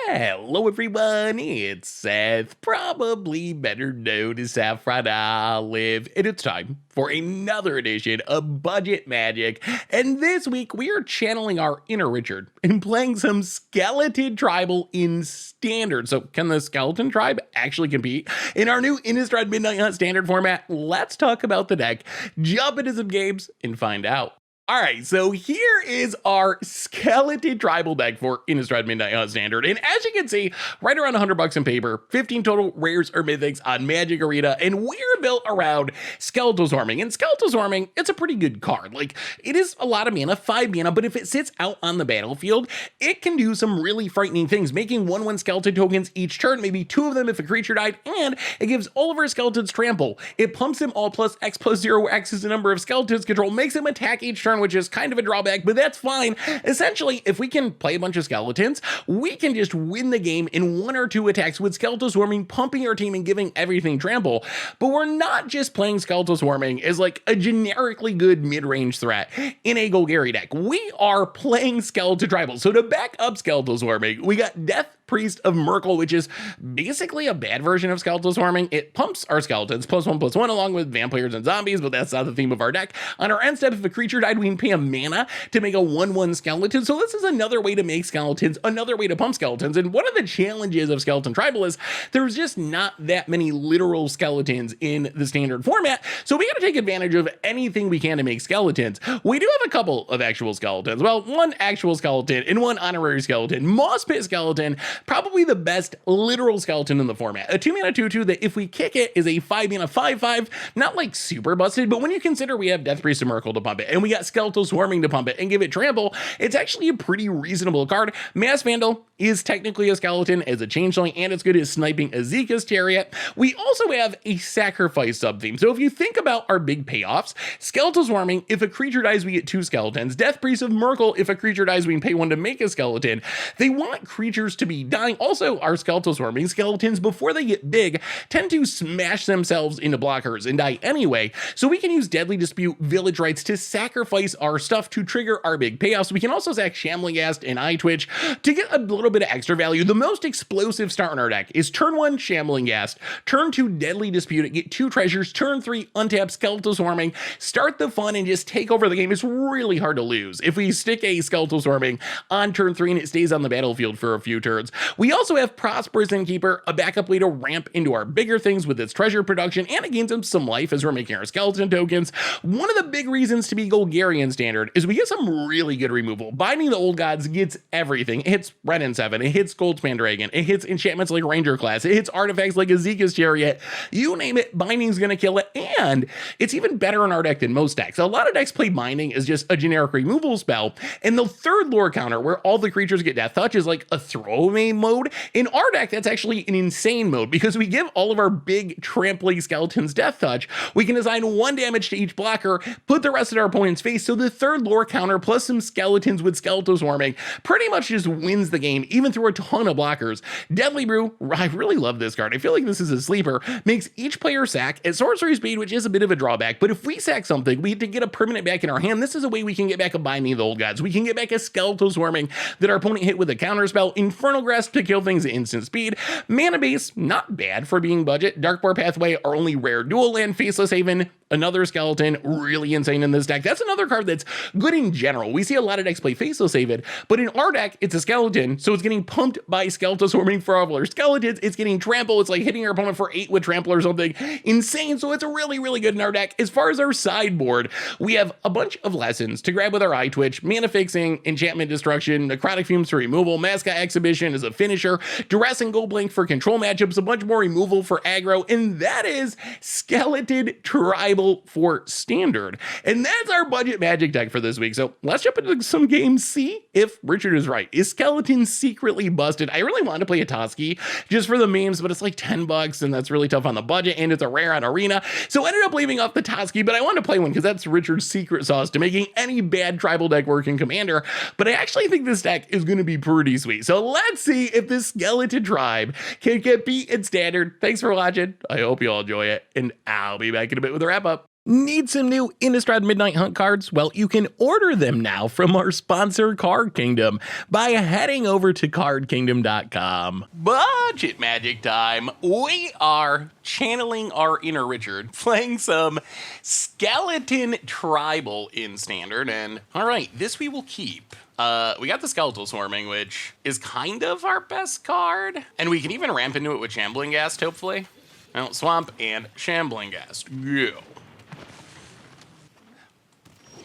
Hello everyone, it's Seth, probably better known as Saffron Olive, and it's time for another edition of Budget Magic. And this week we are channeling our inner Richard and playing some Skeleton Tribal in Standard. So can the Skeleton Tribe actually compete in our new Innistrad Midnight Hunt Standard format? Let's talk about the deck, jump into some games, and find out. All right, so here is our Skeleton Tribal deck for Innistrad Midnight Hunt Standard. And as you can see, right around $100 in paper, 15 total rares or mythics on Magic Arena, and we're built around Skeletal Swarming. And Skeletal Swarming, it's a pretty good card. Like, it is a lot of mana, 5 mana, but if it sits out on the battlefield, it can do some really frightening things, making 1/1 skeleton tokens each turn, maybe 2 of them if a creature died, and it gives all of our skeletons trample. It pumps them all plus X plus 0, where X is the number of skeletons control, makes them attack each turn, which is kind of a drawback, but that's fine. Essentially, if we can play a bunch of skeletons, we can just win the game in 1 or 2 attacks with Skeletal Swarming, pumping our team and giving everything trample. But we're not just playing Skeletal Swarming as like a generically good mid-range threat in a Golgari deck. We are playing Skeleton Tribal. So to back up Skeletal Swarming, we got Death Priest of Merkle, which is basically a bad version of Skeletal Swarming. It pumps our skeletons +1/+1 along with vampires and zombies, but that's not the theme of our deck. On our end step, if a creature died, we can pay a mana to make a 1/1 skeleton. So this is another way to make skeletons, another way to pump skeletons. And one of the challenges of Skeleton Tribal is there's just not that many literal skeletons in the standard format. So we got to take advantage of anything we can to make skeletons. We do have a couple of actual skeletons. Well, 1 actual skeleton and 1 honorary skeleton. Moss Pit Skeleton, probably the best literal skeleton in the format. A 2 mana 2/2 that if we kick it is a 5 mana 5/5, not like super busted, but when you consider we have Death Priest of Merkle to pump it, and we got Skeletal Swarming to pump it and give it trample, it's actually a pretty reasonable card. Mass Vandal is technically a skeleton as a changeling, and it's good at sniping Azeka's Chariot. We also have a sacrifice sub-theme. So if you think about our big payoffs, Skeletal Swarming, if a creature dies, we get 2 skeletons. Death Priest of Merkle, if a creature dies, we can pay 1 to make a skeleton. They want creatures to be dying. Also, our Skeletal Swarming skeletons, before they get big, tend to smash themselves into blockers and die anyway. So we can use Deadly Dispute, Village Rites to sacrifice our stuff to trigger our big payoffs. We can also sack Shambling Ghast and Eye Twitch to get a little bit of extra value. The most explosive start in our deck is turn 1 Shambling Ghast, turn 2 Deadly Dispute it, get 2 treasures, turn 3 untap Skeletal Swarming, start the fun and just take over the game. It's really hard to lose if we stick a Skeletal Swarming on turn 3 and it stays on the battlefield for a few turns. We also have Prosperous Innkeeper, a backup way to ramp into our bigger things with its treasure production, and it gains some life as we're making our skeleton tokens. One of the big reasons to be Golgarian Standard is we get some really good removal. Binding the Old Gods gets everything. It hits Red and 7, it hits Goldspan Dragon, it hits enchantments like Ranger Class, it hits artifacts like Azeka's Chariot. You name it, Binding's gonna kill it, and it's even better in our deck than most decks. A lot of decks play Binding as just a generic removal spell, and the 3rd lore counter, where all the creatures get Death Touch, is like a throwaway mode. In our deck, that's actually an insane mode because we give all of our big trampling skeletons Death Touch. We can assign 1 damage to each blocker, put the rest in our opponent's face, so the 3rd lore counter plus some skeletons with Skeletal Swarming pretty much just wins the game, even through a ton of blockers. Deadly Brew, I really love this card. I feel like this is a sleeper. Makes each player sack at sorcery speed, which is a bit of a drawback, but if we sack something, we have to get a permanent back in our hand. This is a way we can get back a Binding of the Old Gods. We can get back a Skeletal Swarming that our opponent hit with a counter spell, Infernal Grasp to kill things at instant speed. Mana base, not bad for being budget. Darkbore Pathway, our only rare dual land. Faceless Haven, another skeleton, really insane in this deck. That's another card that's good in general. We see a lot of decks play Faceless Haven, but in our deck, it's a skeleton, so it's getting pumped by Skeletal Swarming for all our skeletons. It's getting trample. It's like hitting our opponent for 8 with trample or something insane, so it's really, really good in our deck. As far as our sideboard, we have a bunch of lessons to grab with our Eye Twitch, Mana Fixing, Enchantment Destruction, Necrotic Fumes for removal, Mascot Exhibition as a finisher, Duress and Gold Blink for control matchups, a bunch more removal for aggro, and that is Skeleton Tribal for Standard. And that's our Budget Magic deck for this week. So let's jump into some games, see if Richard is right. Is Skeleton secretly busted? I really wanted to play a Toski just for the memes, but it's like $10 and that's really tough on the budget, and it's a rare on Arena. So I ended up leaving off the Toski, but I wanted to play one because that's Richard's secret sauce to making any bad tribal deck work in Commander. But I actually think this deck is going to be pretty sweet. So let's see if this Skeleton Tribe can get beat in Standard. Thanks for watching. I hope you all enjoy it, and I'll be back in a bit with a wrap up. Need some new Innistrad Midnight Hunt cards? Well, you can order them now from our sponsor, Card Kingdom, by heading over to cardkingdom.com. Budget magic time. We are channeling our inner Richard, playing some Skeleton Tribal in Standard, and all right, this we will keep. We got the Skeletal Swarming, which is kind of our best card, and we can even ramp into it with Shambling Ghast, hopefully. Well, Swamp and Shambling Ghast. Go.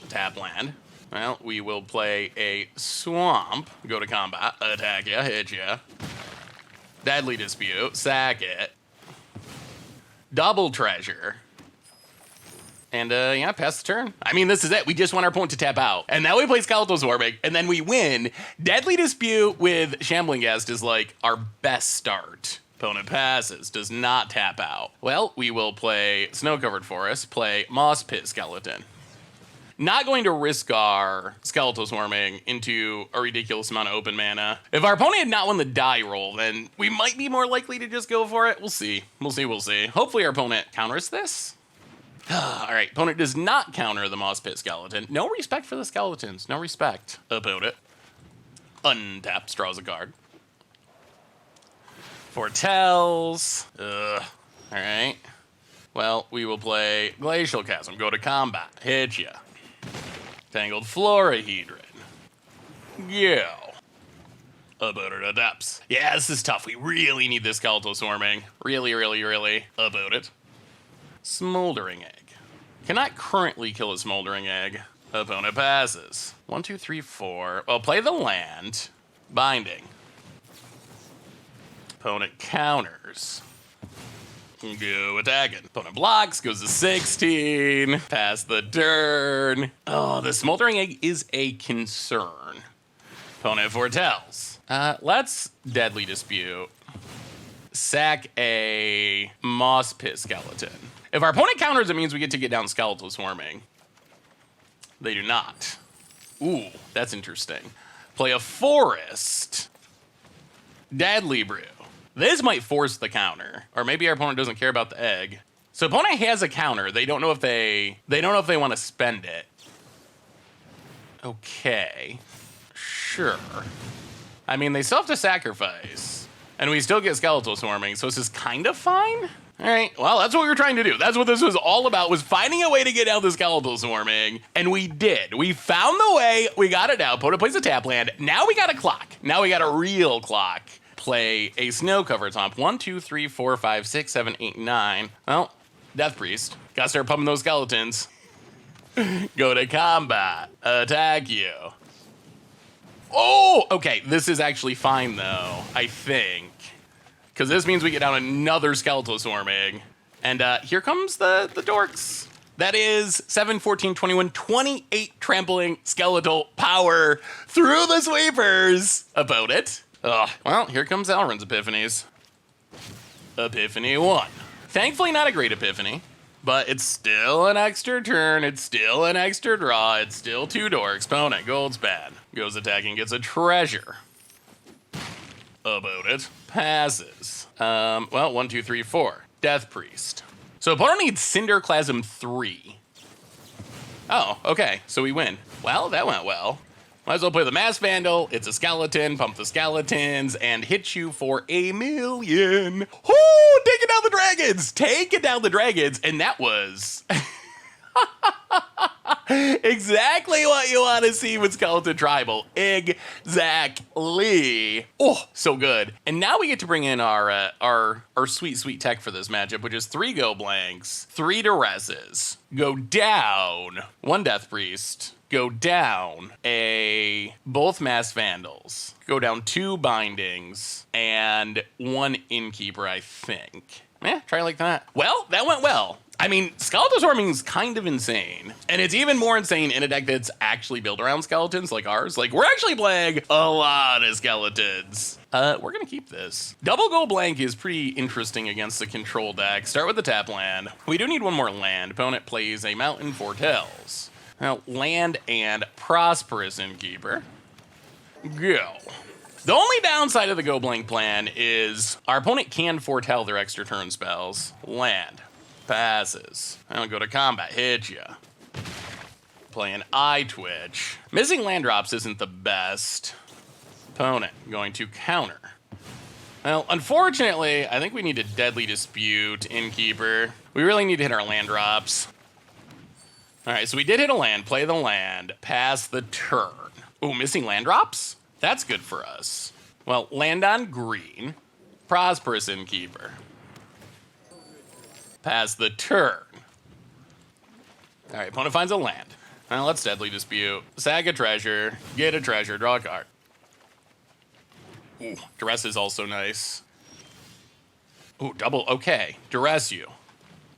Tap land. Well, we will play a Swamp, go to combat, attack ya, hit ya. Deadly Dispute, sack it. Double Treasure. And yeah, pass the turn. I mean, this is it. We just want our opponent to tap out. And now we play Skeletal Swarming, and then we win. Deadly Dispute with Shambling Ghast is like our best start. Opponent passes, does not tap out. Well, we will play Snow-Covered Forest, play Moss Pit Skeleton. Not going to risk our Skeletal Swarming into a ridiculous amount of open mana. If our opponent had not won the die roll, then we might be more likely to just go for it. We'll see. We'll see. Hopefully our opponent counters this. All right, opponent does not counter the Moss Pit Skeleton. No respect for the skeletons. No respect. Opponent untaps, draws a card. Foretells. All right. Well, we will play Glacial Chasm. Go to combat. Hit ya. Tangled Florahedron. Yo. About it adapts. Yeah, this is tough. We really need this Skeletal Swarming. Really. About it. Smoldering Egg. Cannot currently kill a Smoldering Egg. Opponent passes. 1, 2, 3, 4. Well, play the land. Binding. Opponent counters. Go attacking. Opponent blocks, goes to 16. Pass the turn. Oh, the Smoldering Egg is a concern. Opponent foretells. Let's Deadly Dispute. Sack a Moss Pit Skeleton. If our opponent counters, it means we get to get down Skeletal Swarming. They do not. Ooh, that's interesting. Play a Forest. Deadly Brew. This might force the counter, or maybe our opponent doesn't care about the egg. So opponent has a counter. They don't know if they want to spend it. Okay, sure. I mean, they still have to sacrifice, and we still get Skeletal Swarming, so this is kind of fine. All right, well, that's what we were trying to do. That's what this was all about, was finding a way to get out the Skeletal Swarming, and we did. We found the way, we got it out. Opponent plays a tap land. Now we got a clock. Now we got a real clock. Play a Snow-Covered Swamp. 1, 2, 3, 4, 5, 6, 7, 8, 9. Well, Death Priest. Gotta start pumping those skeletons. Go to combat. Attack you. Oh, okay. This is actually fine, though, I think. Because this means we get down another Skeletal Swarming. And here comes the dorks. That is 7, 14, 21, 28 trampling skeletal power through the sweepers. About it. Well, here comes Alrund's Epiphanies. Epiphany 1. Thankfully not a great Epiphany, but it's still an extra turn, it's still an extra draw, it's still 2 dorks. Opponent, Goldspan. Goes attacking, gets a treasure. About it. Passes. Well, 1, 2, 3, 4. Death Priest. So opponent needs Cinderclasm 3. Oh, okay, so we win. Well, that went well. Might as well play the Mass Vandal. It's a skeleton. Pump the skeletons and hit you for $1 million. Whoo! Taking down the dragons. Taking down the dragons. And that was exactly what you want to see with Skeleton Tribal. Exactly. Oh, so good. And now we get to bring in our sweet tech for this matchup, which is 3 go blanks, 3 duresses, go down 1 Death Priest, go down both Mass Vandals, go down 2 Bindings, and 1 Innkeeper, I think. Yeah, try like that. Well, that went well. I mean, Skeletal Swarming is kind of insane. And it's even more insane in a deck that's actually built around skeletons like ours. Like, we're actually playing a lot of skeletons. We're gonna keep this. Double go blank is pretty interesting against the control deck. Start with the tap land. We do need 1 more land. Opponent plays a Mountain Foretells. Now, land and Prosperous Innkeeper. Go. The only downside of the go blank plan is our opponent can foretell their extra turn spells. Land. Passes. I don't go to combat. Hit ya. Playing eye twitch. Missing land drops isn't the best. Opponent going to counter. Well, unfortunately, I think we need to deadly dispute Innkeeper. We really need to hit our land drops. All right, so we did hit a land, play the land, pass the turn. Ooh, missing land drops? That's good for us. Well, land on green, prosperous Innkeeper. Pass the turn. All right, opponent finds a land. Now let's deadly dispute. Sack a treasure, get a treasure, draw a card. Ooh, duress is also nice. Ooh, double, okay, duress you.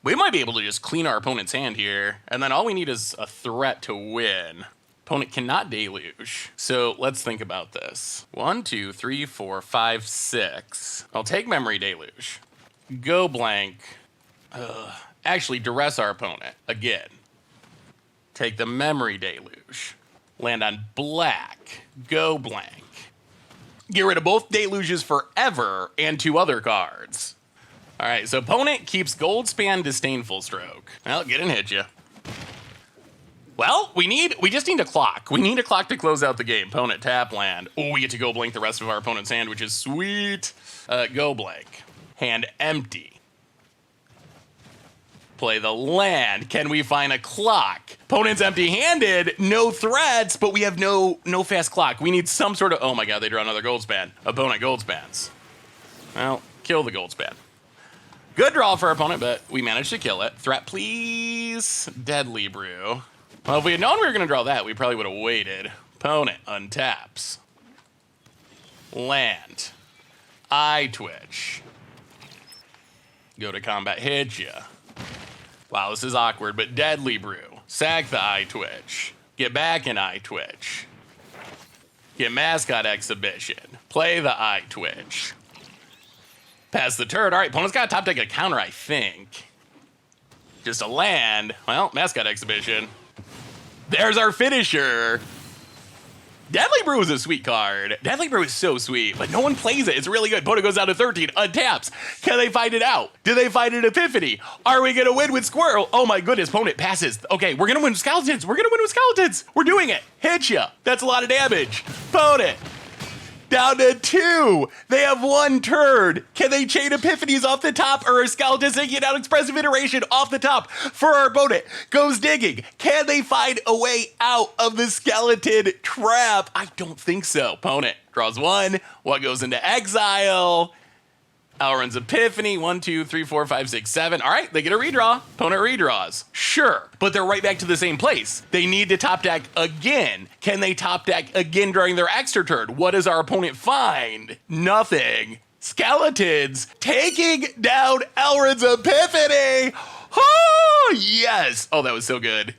We might be able to just clean our opponent's hand here, and then all we need is a threat to win. Opponent cannot deluge. So let's think about this. 1, 2, 3, 4, 5, 6. I'll take memory deluge. Go blank. Actually, duress our opponent again. Take the memory deluge. Land on black. Go blank. Get rid of both deluges forever and 2 other cards. All right, so opponent keeps Goldspan Disdainful Stroke. Well, get and hit ya. Well, we just need a clock. We need a clock to close out the game. Opponent tap land. Oh, we get to go blank the rest of our opponent's hand, which is sweet. Go blank. Hand empty. Play the land. Can we find a clock? Opponent's empty-handed, no threats, but we have no fast clock. We need some sort of, oh my god, they draw another Goldspan. Opponent Goldspans. Well, kill the Goldspan. Good draw for our opponent, but we managed to kill it. Threat, please. Deadly Brew. Well, if we had known we were going to draw that, we probably would have waited. Opponent untaps. Land. Eye twitch. Go to combat, hit ya. Wow, this is awkward, but Deadly Brew. Sack the eye twitch. Get back in eye twitch. Get mascot exhibition. Play the eye twitch. Pass the turn. All right, opponent's got to top deck a counter, I think. Just a land. Well, mascot exhibition. There's our finisher. Deadly Brew is a sweet card. Deadly Brew is so sweet, but no one plays it. It's really good. Opponent goes down to 13, untaps. Can they find it out? Do they find an Epiphany? Are we going to win with Squirrel? Oh my goodness, opponent passes. Okay, we're going to win with Skeletons. We're going to win with Skeletons. We're doing it. Hit ya. That's a lot of damage. Opponent. Down to 2. They have 1 turn. Can they chain Epiphanies off the top, or are Skeletons taking it out expressive iteration off the top for our opponent? Goes digging. Can they find a way out of the skeleton trap? I don't think so. Opponent draws 1. What goes into exile? Elrond's Epiphany. 1, 2, 3, 4, 5, 6, 7. All right, they get a redraw. Opponent redraws. Sure, but they're right back to the same place. They need to top deck again. Can they top deck again during their extra turn? What does our opponent find? Nothing. Skeletons taking down Elrond's Epiphany. Oh, yes. Oh, that was so good.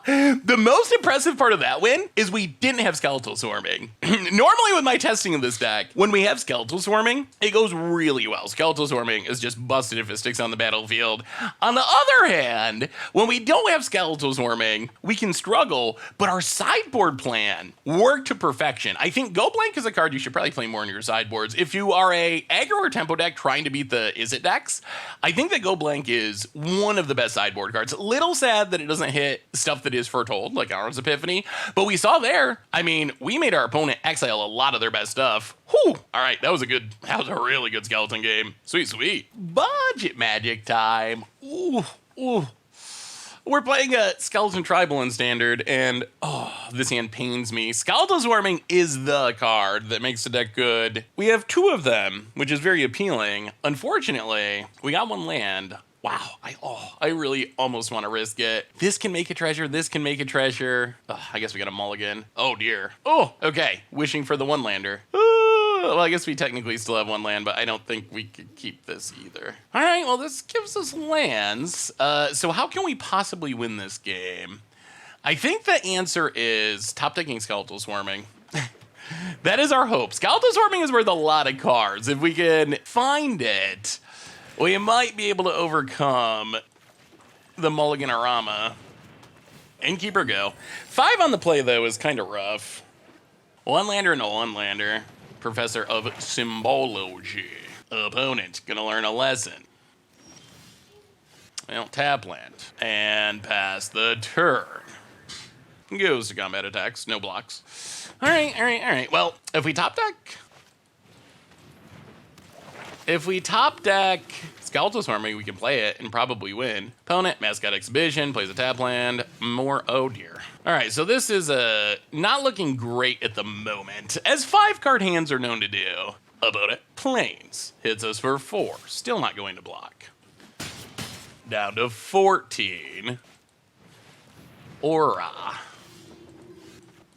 The most impressive part of that win is we didn't have Skeletal Swarming. Normally with my testing of this deck, when we have Skeletal Swarming, it goes really well. Skeletal Swarming is just busted if it sticks on the battlefield. On the other hand, when we don't have Skeletal Swarming, we can struggle, but our sideboard plan worked to perfection. I think Go Blank is a card you should probably play more in your sideboards. If you are a aggro or tempo deck trying to beat the Is It decks, I think that Go Blank is one of the best sideboard cards. A little sad that it doesn't hit stuff that is foretold, like Elrond's Epiphany, but we saw there, I mean, we made our opponent exile a lot of their best stuff. Whew. All right, that was a really good skeleton game. Sweet, sweet. Budget Magic time. Ooh, ooh. We're playing a Skeleton Tribal in Standard, and oh, this hand pains me. Skeletal Swarming is the card that makes the deck good. We have 2 of them, which is very appealing. Unfortunately, we got 1 land. Wow, I really almost want to risk it. This can make a treasure, this can make a treasure. I guess we got a mulligan. Oh dear. Oh, okay, wishing for the 1-lander. Well, I guess we technically still have 1 land, but I don't think we could keep this either. All right, well, this gives us lands. So how can we possibly win this game? I think the answer is top decking Skeletal Swarming. That is our hope. Skeletal Swarming is worth a lot of cards. If we can find it, we might be able to overcome the Mulligan-orama. Innkeeper go. 5 on the play, though, is kind of rough. 1-lander and a 1-lander. Professor of Symbology. Opponent gonna learn a lesson. Well, tap land. And pass the turn. Goes to combat attacks, no blocks. All right. Well, if we top deck Skeletal Swarming, we can play it and probably win. Opponent, Mascot Exhibition, plays a tap land, more, oh dear. All right, so this is not looking great at the moment, as 5-card hands are known to do. About it, Plains, hits us for 4, still not going to block. Down to 14. Aura.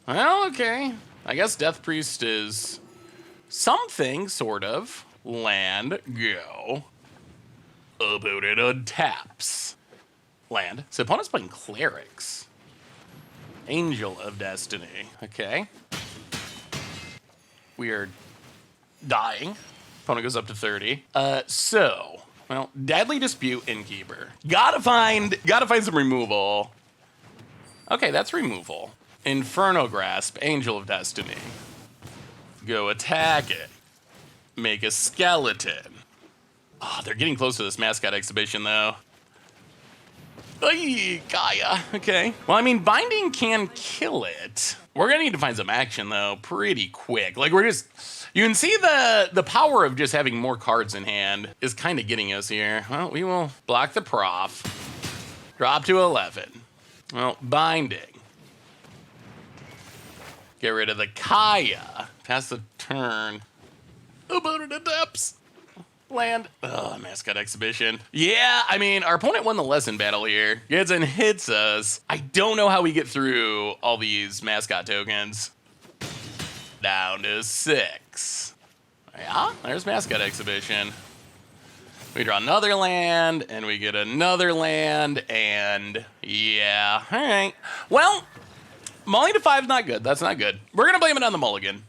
Well, okay. I guess Death Priest is something, sort of. Land, go. About it, untaps. Land. So opponent's playing Clerics. Angel of Destiny. Okay. We are dying. Opponent goes up to 30. Well, Deadly Dispute, Innkeeper. Gotta find some removal. Okay, that's removal. Inferno Grasp, Angel of Destiny. Go attack it. Make a skeleton. Oh, they're getting close to this Mascot Exhibition, though. Ay, Gaia. Okay. Well, I mean, Binding can kill it. We're gonna need to find some action, though, pretty quick. Like, you can see the power of just having more cards in hand is kind of getting us here. Well, we will block the prof. Drop to 11. Well, Binding. Get rid of the Kaya. Pass the turn. About it adapts. Land. Oh, Mascot Exhibition. Yeah, I mean, our opponent won the lesson battle here. Gets and hits us. I don't know how we get through all these mascot tokens. Down to 6. Yeah, there's Mascot Exhibition. We draw another land, and we get another land, and yeah. All right. Well, mulling to 5 is not good. That's not good. We're going to blame it on the mulligan.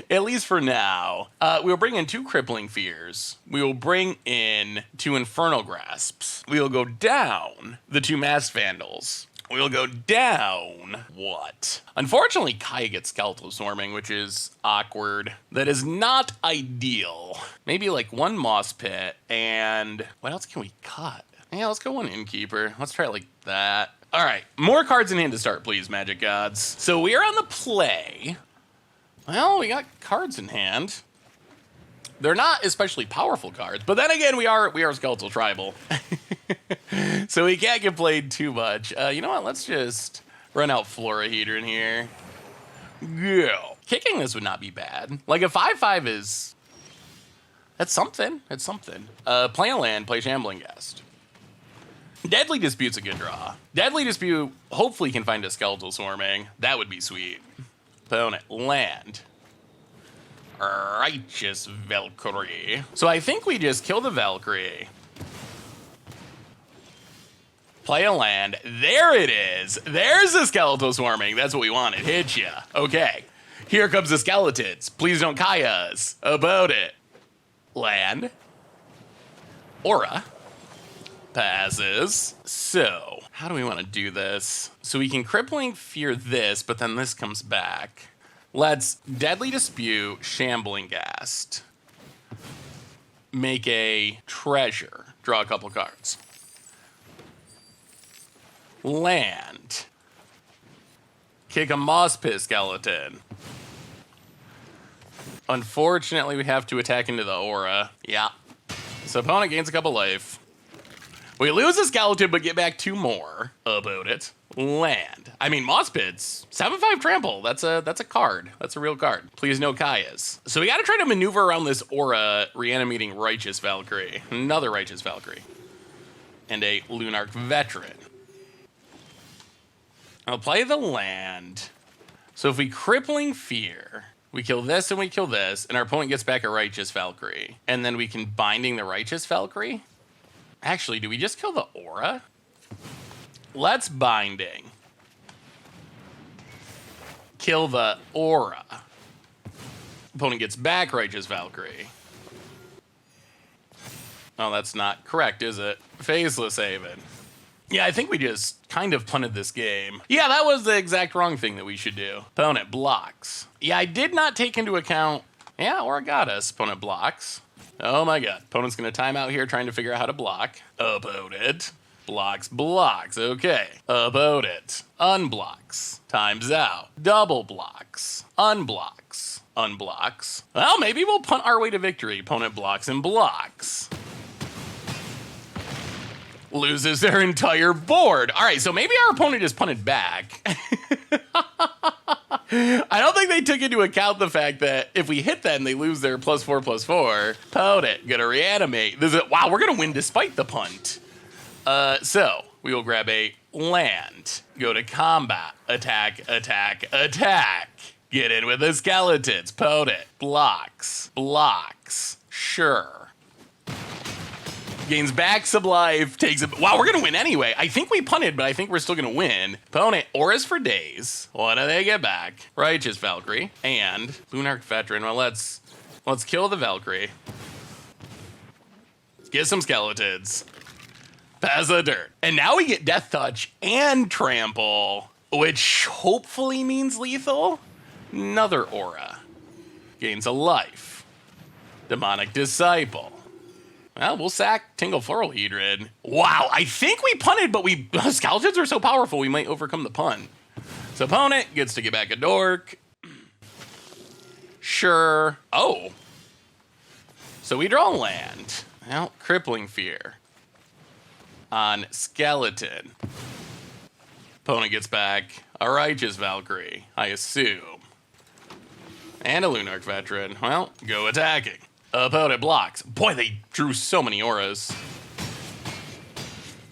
At least for now. We'll bring in 2 Crippling Fears. We will bring in 2 Infernal Grasps. We will go down the 2 Masked Vandals. We will go down what? Unfortunately, Kaya gets Skeletal Swarming, which is awkward. That is not ideal. Maybe like 1 Moss Pit, and what else can we cut? Yeah, let's go 1 Innkeeper. Let's try it like that. All right, more cards in hand to start, please, Magic Gods. So we are on the play. Well, we got cards in hand. They're not especially powerful cards, but then again, we are Skeletal Tribal. So we can't get played too much. You know what? Let's just run out Flora Heater in here. Go. Kicking this would not be bad. Like a 5/5 is... That's something. It's something. Play a land, play Shambling Guest. Deadly Dispute's a good draw. Deadly Dispute hopefully can find a Skeletal Swarming. That would be sweet. Opponent, land. Righteous Valkyrie. So I think we just kill the Valkyrie. Play a land. There it is. There's the Skeletal Swarming. That's what we wanted. Hit ya. Okay. Here comes the skeletons. Please don't Kaya us. About it. Land. Aura. Passes. So, how do we want to do this? So we can Crippling Fear this, but then this comes back. Let's Deadly Dispute, Shambling Ghast. Make a treasure. Draw a couple cards. Land. Kick a Moss Pit skeleton. Unfortunately, we have to attack into the aura. Yeah. So opponent gains a couple life. We lose a skeleton, but get back 2 more. About it. Land. I mean, Moss Pits. 7/5 trample. That's a card. That's a real card. Please no Kayas. So we got to try to maneuver around this aura, reanimating Righteous Valkyrie. Another Righteous Valkyrie. And a Lunarch Veteran. I'll play the land. So if we Crippling Fear, we kill this and we kill this, and our opponent gets back a Righteous Valkyrie. And then we can Binding the Righteous Valkyrie. Actually, do we just kill the aura? Let's Binding. Kill the aura. Opponent gets back Righteous Valkyrie. Oh, that's not correct, is it? Faceless Haven. Yeah, I think we just kind of punted this game. Yeah, that was the exact wrong thing that we should do. Opponent blocks. Yeah, I did not take into account... Yeah, Aura got us. Opponent blocks. Oh my god. Opponent's gonna time out here trying to figure out how to block. Opponent. Blocks, blocks. Okay. Opponent. Unblocks. Times out. Double blocks. Unblocks. Unblocks. Well, maybe we'll punt our way to victory. Opponent blocks and blocks. Loses their entire board. All right, so maybe our opponent just punted back. I don't think they took into account the fact that if we hit them, they lose their +4/+4. Opponent, gonna reanimate. Wow, we're gonna win despite the punt. So we will grab a land, go to combat, attack, attack, attack. Get in with the skeletons. Opponent, blocks, blocks, sure. Gains back some life, takes it. Wow, we're gonna win anyway. I think we punted, but I think we're still gonna win. Opponent, auras for days. What do they get back? Righteous Valkyrie and Lunarch Veteran. Well, let's kill the Valkyrie. Get some skeletons. Pass the dirt. And now we get Death Touch and Trample, which hopefully means lethal. Another aura. Gains a life. Demonic Disciple. Well, we'll sack Tingle Floral Hedron. Wow, I think we punted, but skeletons are so powerful we might overcome the punt. So opponent gets to get back a dork. Sure. Oh. So we draw land. Well, Crippling Fear. On skeleton. Opponent gets back a Righteous Valkyrie, I assume. And a Lunarch Veteran. Well, go attacking. Opponent blocks. Boy, they drew so many auras.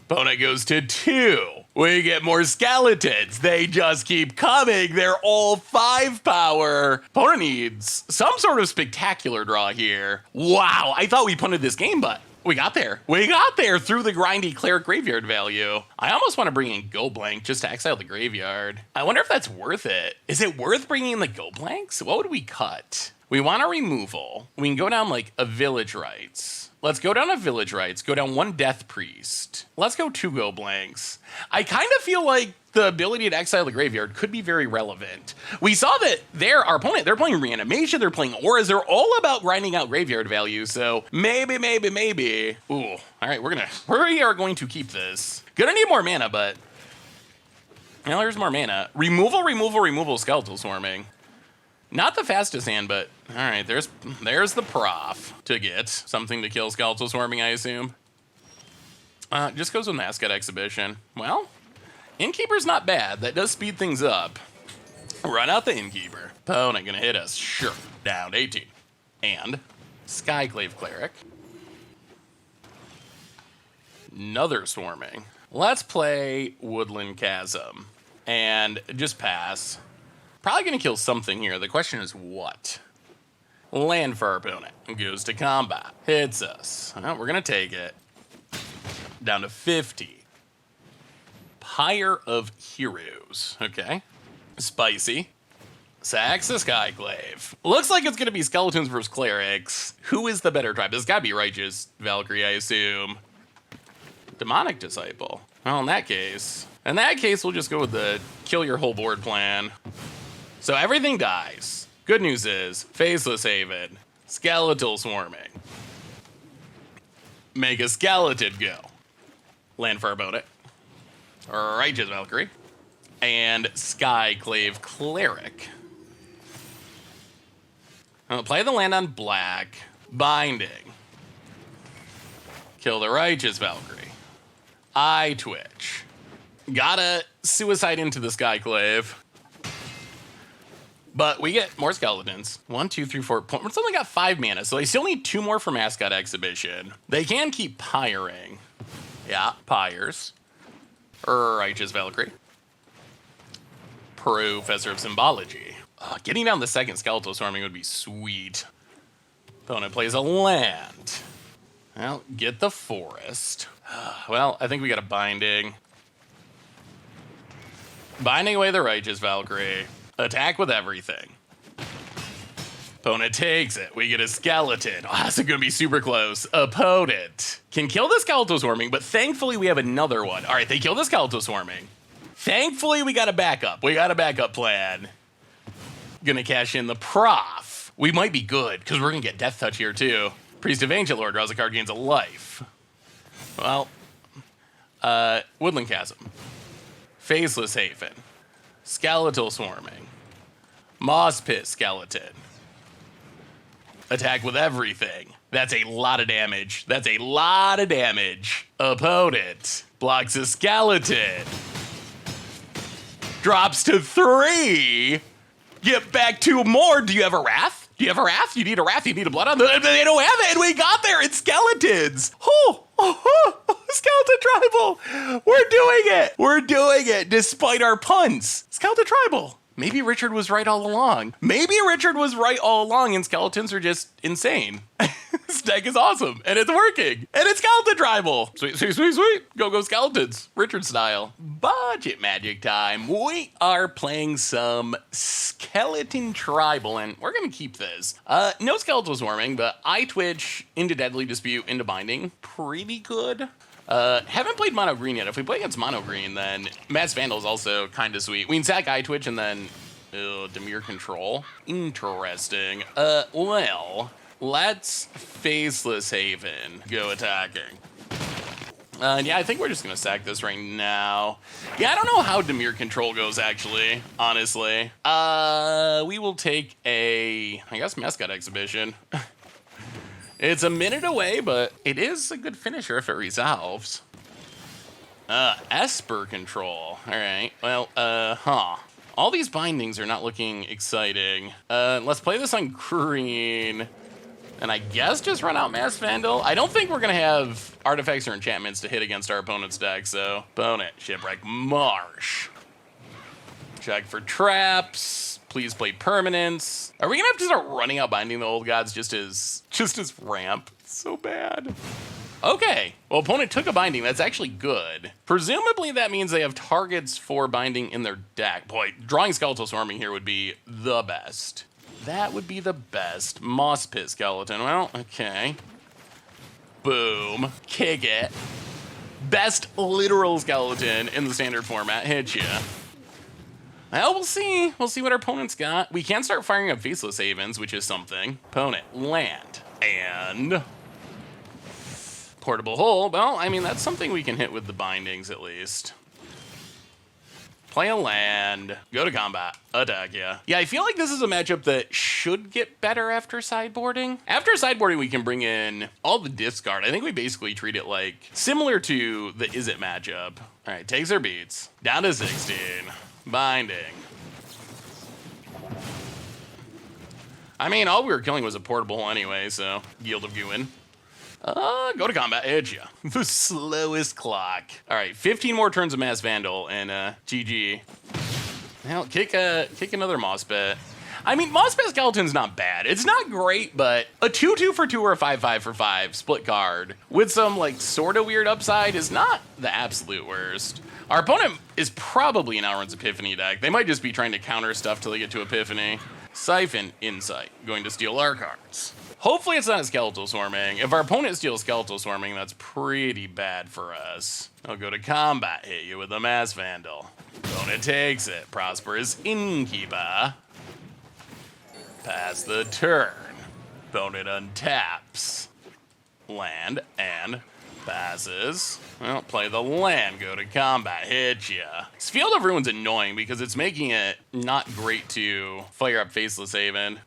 Opponent goes to 2. We get more skeletons. They just keep coming. They're all 5 power. Opponent needs some sort of spectacular draw here. Wow, I thought we punted this game, but we got there. We got there through the grindy Cleric graveyard value. I almost want to bring in Go Blank just to exile the graveyard. I wonder if that's worth it. Is it worth bringing in the Go Blanks? What would we cut? We want a removal. We can go down like a Village Rites. Let's go down a Village Rites, go down 1 Death Priest. Let's go 2 Go Blanks. I kind of feel like the ability to exile the graveyard could be very relevant. We saw that our opponent, they're playing Reanimation, they're playing Auras, they're all about grinding out graveyard value, so maybe. Ooh, all right, we are going to keep this. Gonna need more mana, but now there's more mana. Removal, Skeletal Swarming. Not the fastest hand, but all right, there's the prof to get something to kill Skeletal Swarming, I assume. Just goes with Mascot Exhibition. Well, Innkeeper's not bad. That does speed things up. Run out the Innkeeper. Opponent gonna hit us. Sure. Down 18. And Skyclave Cleric. Another Swarming. Let's play Woodland Chasm and just pass. Probably gonna kill something here. The question is what? Land for our opponent. Goes to combat. Hits us. Well, we're gonna take it. Down to 50. Pyre of Heroes. Okay. Spicy. Sacks the Skyclave. Looks like it's gonna be Skeletons versus Clerics. Who is the better tribe? It's gotta be Righteous Valkyrie, I assume. Demonic Disciple. Well, in that case, we'll just go with the kill your whole board plan. So everything dies. Good news is, Faceless Haven, Skeletal Swarming. Make a skeleton go. Land for our opponent. Righteous Valkyrie. And Skyclave Cleric. I'll play the land on black. Binding. Kill the Righteous Valkyrie. Eye Twitch. Gotta suicide into the Skyclave. But we get more skeletons. 1, 2, 3, 4. It's only got 5 mana, so they still need 2 more for Mascot Exhibition. They can keep pyring. Yeah, pyres. Righteous Valkyrie. Professor of Symbology. Getting down the second Skeletal Swarming would be sweet. Opponent plays a land. Well, get the forest. Well, I think we got a binding. Binding away the Righteous Valkyrie. Attack with everything. Opponent takes it. We get a skeleton. Oh, this is gonna be super close. Opponent can kill the Skeletal Swarming, but thankfully we have another one. All right, they kill the Skeletal Swarming. Thankfully we got a backup. We got a backup plan. Gonna cash in the prof. We might be good because we're gonna get Death Touch here too. Priest of Ancient Lore draws a card, gains a life. Well, Woodland Chasm. Faceless Haven. Skeletal Swarming. Moss Pit Skeleton. Attack with everything. That's a lot of damage. That's a lot of damage. Opponent blocks a skeleton. Drops to 3. Get back 2 more. Do you have a Wrath? Do you have a Wrath? You need a Wrath. You need a Blood on the... They don't have it, and we got there. It's skeletons. Skeleton Tribal. We're doing it. We're doing it despite our puns. Skeleton Tribal. Maybe Richard was right all along. Maybe Richard was right all along and skeletons are just insane. This deck is awesome and it's working. And it's Skeleton Tribal. Sweet, sweet, sweet, sweet. Go, go skeletons. Richard style. Budget Magic time. We are playing some Skeleton Tribal and we're going to keep this. No Skeletal Swarming, but Eye Twitch into Deadly Dispute into Binding. Pretty good. Haven't played Mono Green yet. If we play against Mono Green, then Mass Vandal is also kind of sweet. We can sack Eye Twitch and then Dimir Control. Interesting. Well, let's Faceless Haven go attacking. Yeah, I think we're just gonna sack this right now. Yeah, I don't know how Dimir Control goes actually, honestly. We will take I guess Mascot Exhibition. It's a minute away, but it is a good finisher if it resolves. Esper Control. All right, well, all these bindings are not looking exciting. Let's play this on green. And I guess just run out Mass Vandal. I don't think we're gonna have artifacts or enchantments to hit against our opponent's deck, so opponent, Shipwreck Marsh. Check for traps. Please play permanents. Are we gonna have to start running out Binding the Old Gods just as ramp? So bad. Okay, well, opponent took a Binding. That's actually good. Presumably that means they have targets for Binding in their deck. Boy, drawing Skeletal Swarming here would be the best. That would be the best. Moss Pit Skeleton. Well, okay. Boom. Kick it. Best literal skeleton in the standard format. Hit ya. Well, we'll see. We'll see what our opponent's got. We can start firing up Faceless Havens, which is something. Opponent, land, and Portable Hole. Well, I mean, that's something we can hit with the bindings at least. Play a land, go to combat, attack, yeah. Yeah, I feel like this is a matchup that should get better after sideboarding. After sideboarding, we can bring in all the discard. I think we basically treat it like similar to the Is It matchup. All right, takes or beats, down to 16. Binding. I mean, all we were killing was a portable hole anyway, so Yield of Gwyn. Go to combat, edge ya. The slowest clock. All right, 15 more turns of Mass Vandal and GG. Well, kick another Moss Pit. I mean, Moss Pit Skeleton's not bad. It's not great, but a 2/2 for 2 or a 5/5 for 5 split card with some like sort of weird upside is not the absolute worst. Our opponent is probably an Alrund's Epiphany deck. They might just be trying to counter stuff till they get to Epiphany. Siphon, Insight, going to steal our cards. Hopefully it's not a Skeletal Swarming. If our opponent steals Skeletal Swarming, that's pretty bad for us. I'll go to combat, hit you with a Mass Vandal. Opponent takes it. Prosperous Innkeeper. Pass the turn. Opponent untaps. Land and passes. Well, play the land, go to combat, hit ya. This Field of Ruin's annoying because it's making it not great to fire up Faceless Haven.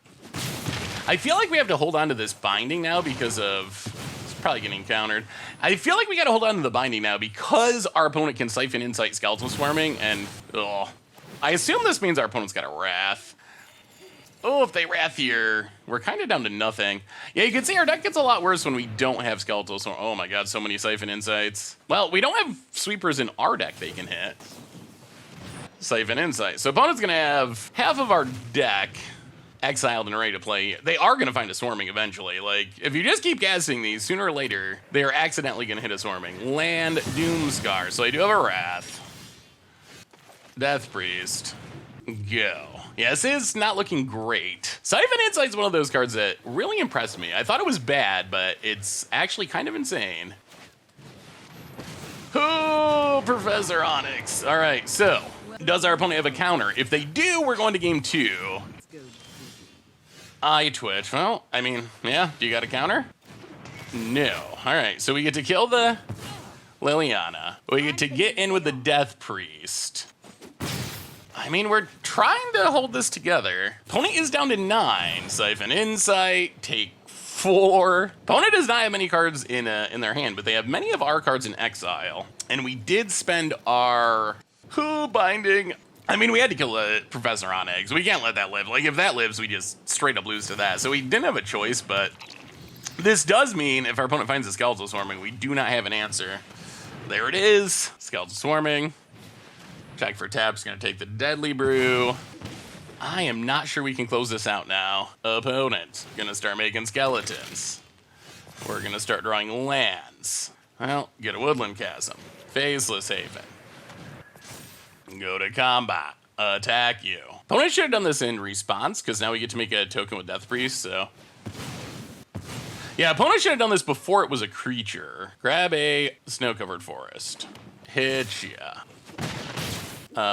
I feel like we have to hold on to this binding now because of... It's probably getting countered. I feel like we gotta hold on to the binding now because our opponent can Siphon Insight Skeletal Swarming and... Ugh. I assume this means our opponent's got a Wrath. Oh, if they Wrath here, we're kind of down to nothing. Yeah, you can see our deck gets a lot worse when we don't have Skeletal Swarm. Oh my god, so many Siphon Insights. Well, we don't have sweepers in our deck they can hit. Siphon Insight. So opponent's gonna have half of our deck exiled and ready to play. They are gonna find a Swarming eventually. Like, if you just keep casting these, sooner or later, they are accidentally gonna hit a Swarming. Land, Doomscar. So I do have a Wrath. Death Priest. Go. Yeah, this is not looking great. Siphon Insight's one of those cards that really impressed me. I thought it was bad, but it's actually kind of insane. Oh, Professor Onyx. All right, so does our opponent have a counter? If they do, we're going to game 2. Eye Twitch. Well, I mean, yeah, do you got a counter? No. All right, so we get to kill the Liliana. We get to get in with the Death Priest. I mean, we're trying to hold this together. Opponent is down to 9. Siphon Insight, take 4. Opponent does not have many cards in their hand, but they have many of our cards in exile. And we did spend our Binding. I mean, we had to kill a Professor on Eggs. We can't let that live. Like, if that lives, we just straight up lose to that. So we didn't have a choice, but this does mean if our opponent finds a Skeletal Swarming, we do not have an answer. There it is. Skeletal Swarming. Check for tap's gonna take the Deadly Brew. I am not sure we can close this out now. Opponent gonna start making skeletons. We're gonna start drawing lands. Well, get a Woodland Chasm. Faceless Haven. Go to combat. Attack you. Opponent should have done this in response, because now we get to make a token with Death Priest, so. Yeah, opponent should have done this before it was a creature. Grab a snow-covered forest. Hit ya.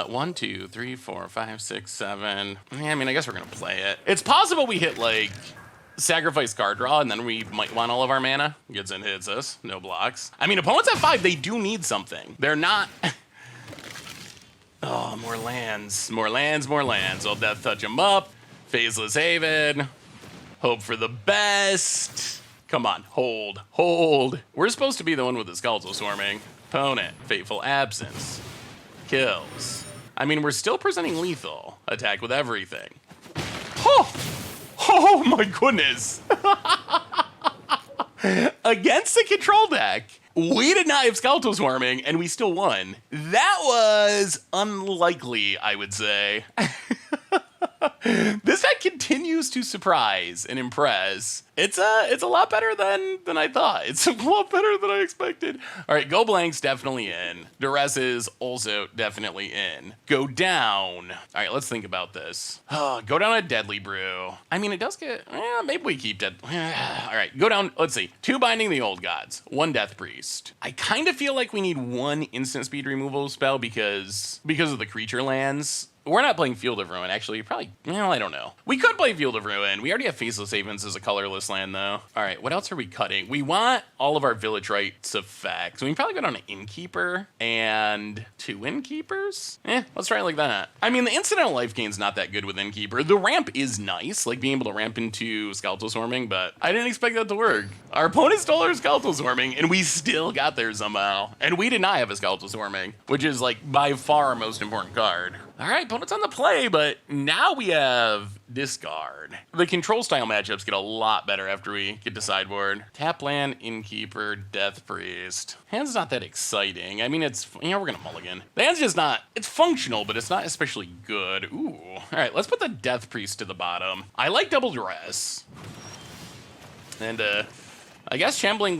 1, 2, 3, 4, 5, 6, 7. Yeah, I mean, I guess we're gonna play it. It's possible we hit, like, sacrifice card draw, and then we might want all of our mana. Gets in, hits us. No blocks. I mean, opponents at 5, they do need something. They're not... Oh, more lands. More lands, more lands. I'll Death Touch them up. Faceless Haven. Hope for the best. Come on, hold, hold. We're supposed to be the one with the Skeletal Swarming. Opponent, Fateful Absence. Kills. I mean, we're still presenting lethal. Attack with everything. Oh, oh my goodness. Against the control deck, we did not have Skeletal Swarming, and we still won. That was unlikely, I would say. This deck continues to surprise and impress. It's a lot better than I thought. It's a lot better than I expected. All right, Go Blank's definitely in. Duress is also definitely in. Go down. All right, let's think about this. Go down a Deadly Brew. I mean, it does get, maybe we keep Dead. All right, go down, let's see. 2 Binding the Old Gods, 1 Death Priest. I kind of feel like we need 1 instant speed removal spell because of the creature lands. We're not playing Field of Ruin, actually. Probably, well, I don't know. We could play Field of Ruin. We already have Faceless Havens as a colorless land, though. All right, what else are we cutting? We want all of our Village Rites effects. So we can probably go down to Innkeeper and 2 Innkeepers. Let's try it like that. I mean, the incidental life gain's not that good with Innkeeper. The ramp is nice, like being able to ramp into Skeletal Swarming, but I didn't expect that to work. Our opponent stole our Skeletal Swarming, and we still got there somehow. And we did not have a Skeletal Swarming, which is, like, by far our most important card. All right, opponent's on the play, but now we have discard. The control style matchups get a lot better after we get to sideboard. Tap land, Innkeeper, Death Priest. Hand's not that exciting. I mean, it's, we're gonna mulligan. The hand's just not, it's functional, but it's not especially good. Ooh. All right, let's put the Death Priest to the bottom. I like Double Duress. And, I guess Shambling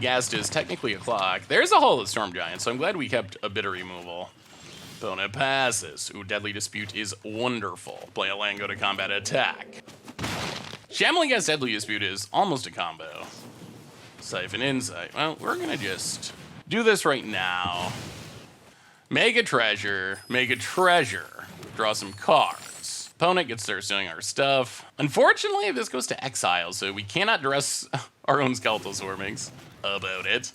Ghast is technically a clock. There's a Hall of Storm Giant, so I'm glad we kept a bit of removal. Opponent passes. Ooh, Deadly Dispute is wonderful. Play a land, go to combat, attack. Shambling Ghast Deadly Dispute is almost a combo. Siphon Insight. Well, we're gonna just do this right now. Make a treasure. Make a treasure. Draw some cards. Opponent gets to start stealing our stuff. Unfortunately, this goes to exile, so we cannot duress our own Skeletal Swarmings. About it.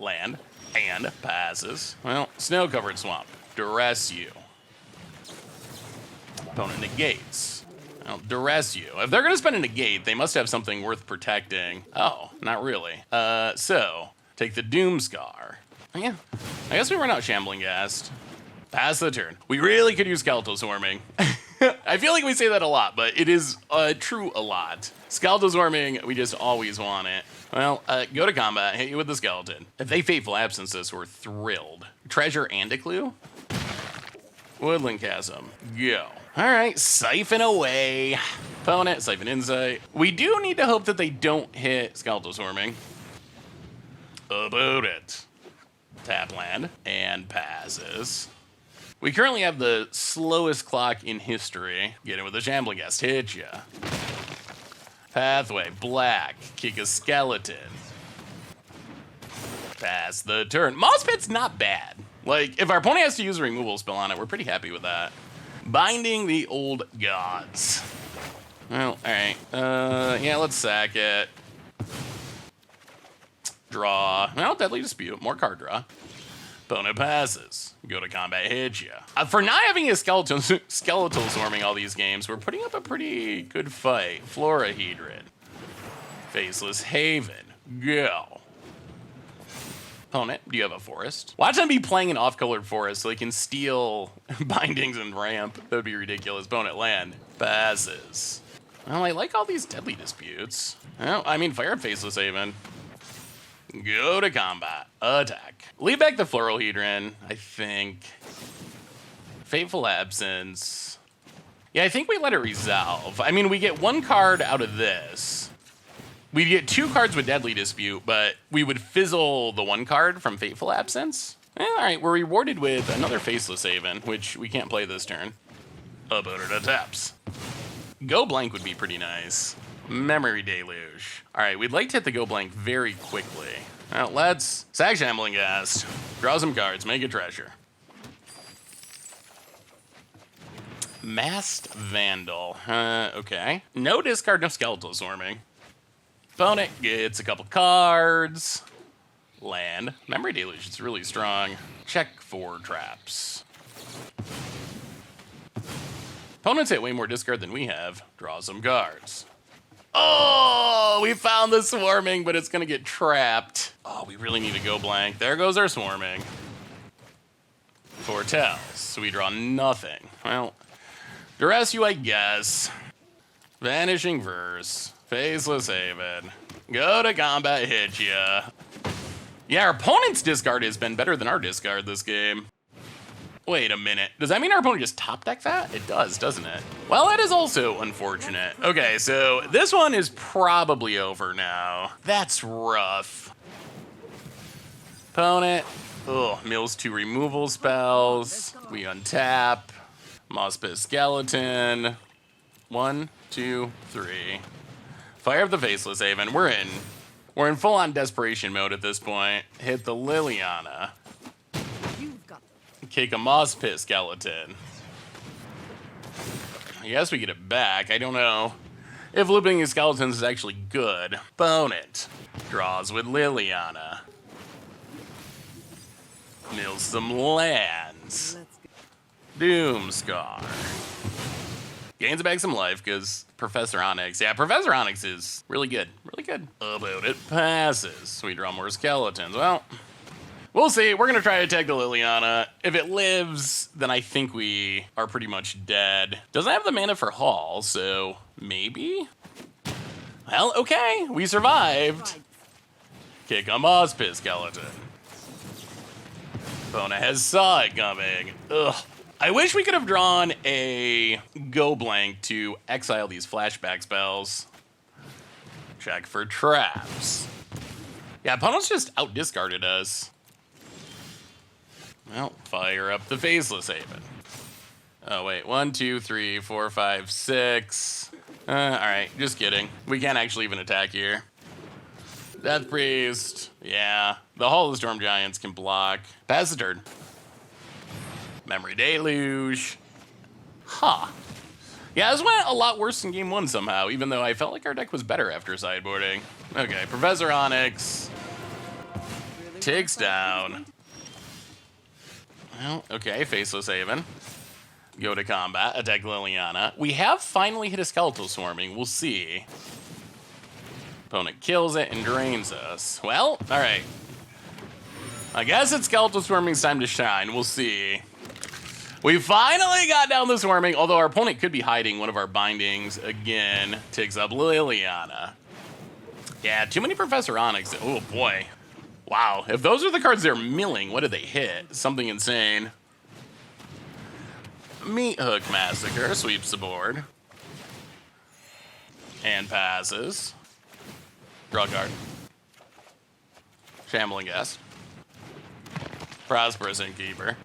Land. And passes. Well, Snow-Covered Swamp. Duress you. Opponent negates. Well, duress you. If they're gonna spend a negate, they must have something worth protecting. Oh, not really. So, take the Doomscar. Yeah, I guess we run out Shambling Ghast. Pass the turn. We really could use Skeletal Swarming. I feel like we say that a lot, but it is true a lot. Skeletal Swarming, we just always want it. Well, go to combat, hit you with the skeleton. If they Fateful Absence this, we're thrilled. Treasure and a clue? Woodland Chasm, go. All right, siphon away. Opponent, Siphon Insight. We do need to hope that they don't hit Skeletal Swarming. About it. Tap land and passes. We currently have the slowest clock in history. Get in with the Shambling Ghast, hit ya. Pathway, black, kick a skeleton. Pass the turn. Moss Pit's not bad. Like, if our opponent has to use a removal spell on it, we're pretty happy with that. Binding the Old Gods. Well, all right. Yeah, let's sack it. Draw. Well, Deadly Dispute. More card draw. Opponent passes. Go to combat, hit ya. For not having a skeletal swarming all these games, we're putting up a pretty good fight. Florahedron. Faceless Haven. Go. Opponent, do you have a forest? Watch them be playing an off-colored forest so they can steal bindings and ramp. That would be ridiculous. Opponent land. Passes. Well, I like all these Deadly Disputes. Well, I mean, fire Faceless Haven. Go to combat. Attack. Leave back the Florahedron, I think. Fateful Absence. Yeah, I think we let it resolve. I mean, we get one card out of this. We'd get 2 cards with Deadly Dispute, but we would fizzle the 1 card from Fateful Absence. All right, we're rewarded with another Faceless Haven, which we can't play this turn. Opponent taps. Go blank would be pretty nice. Memory Deluge. All right, we'd like to hit the go blank very quickly. Now, let's sack Shambling Ghast, draw some cards, make a treasure. Masked Vandal. Okay. No discard, no Skeletal Swarming. Opponent gets a couple cards. Land. Memory Deluge is really strong. Check for traps. Opponents hit way more discard than we have. Draw some cards. Oh, we found the swarming, but it's going to get trapped. Oh, we really need to go blank. There goes our swarming. Foretells. So we draw nothing. Well, duress you, I guess. Vanishing Verse. Faceless Haven. Go to combat, hit ya. Yeah, our opponent's discard has been better than our discard this game. Wait a minute. Does that mean our opponent just top decked that? It does, doesn't it? Well, that is also unfortunate. Okay, so this one is probably over now. That's rough. Opponent. Oh, mills 2 removal spells. We untap. Moss-Pit Skeleton. 1, 2, 3. Fire up the Faceless Haven. We're in full-on desperation mode at this point. Hit the Liliana. Kick a Moss-Pit Skeleton. I guess we get it back. I don't know if looping these skeletons is actually good. Opponent draws with Liliana. Mills some lands. Doomscar. Gains back some life because Professor Onyx. Yeah, Professor Onyx is really good. Really good. About it passes. We draw more skeletons. Well, we'll see. We're going to try to attack the Liliana. If it lives, then I think we are pretty much dead. Doesn't have the mana for Hall, so maybe? Well, okay. We survived. Kick a Moss-Pit Skeleton. Opponent has saw it coming. Ugh. I wish we could have drawn a go blank to exile these flashback spells. Check for traps. Yeah, opponents just out-discarded us. Well, fire up the Faceless Haven. Oh, wait. 1, 2, 3, 4, 5, 6. All right, just kidding. We can't actually even attack here. Death Priest. Yeah, the Hall of the Storm Giants can block. Pass the turn. Memory Deluge. Huh. Yeah, this went a lot worse than game 1 somehow, even though I felt like our deck was better after sideboarding. Okay, Professor Onyx. Takes down. Well, okay, Faceless Haven. Go to combat, attack Liliana. We have finally hit a Skeletal Swarming. We'll see. Opponent kills it and drains us. Well, all right. I guess it's Skeletal Swarming's time to shine. We'll see. We finally got down the Swarming, although our opponent could be hiding one of our bindings again. Takes up Liliana. Yeah, too many Professor Onyx. Oh, boy. Wow, if those are the cards they're milling, what did they hit? Something insane. Meat Hook Massacre sweeps the board. And passes. Draw card. Shambling Ghast. Prosperous Innkeeper.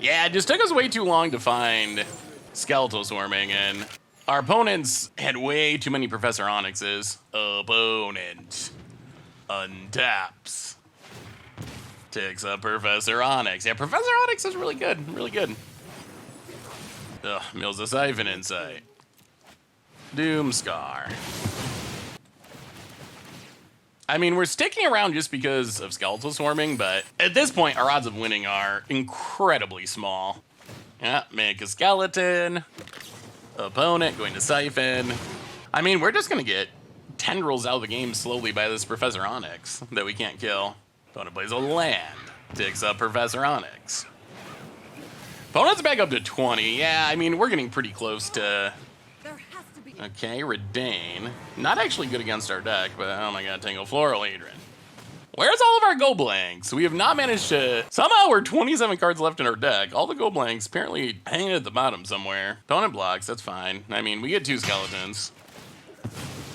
Yeah, it just took us way too long to find Skeletal Swarming, and our opponents had way too many Professor Onyxes. Opponent untaps. Takes up Professor Onyx. Yeah, Professor Onyx is really good. Really good. Ugh, mills a Siphon Insight. Doomscar. I mean, we're sticking around just because of skeletal swarming, but at this point, our odds of winning are incredibly small. Yeah, make a skeleton. Opponent going to siphon. I mean, we're just going to get tendrils out of the game slowly by this Professor Onyx that we can't kill. Opponent plays a land. Takes up Professor Onyx. Opponent's back up to 20. Yeah, I mean, we're getting pretty close to... Okay, Redane. Not actually good against our deck, but oh my god, Tangle Floral Hadron. Where's all of our go blanks? We have not managed to... Somehow we're 27 cards left in our deck. All the go blanks apparently hanging at the bottom somewhere. Opponent blocks, that's fine. I mean, we get 2 skeletons.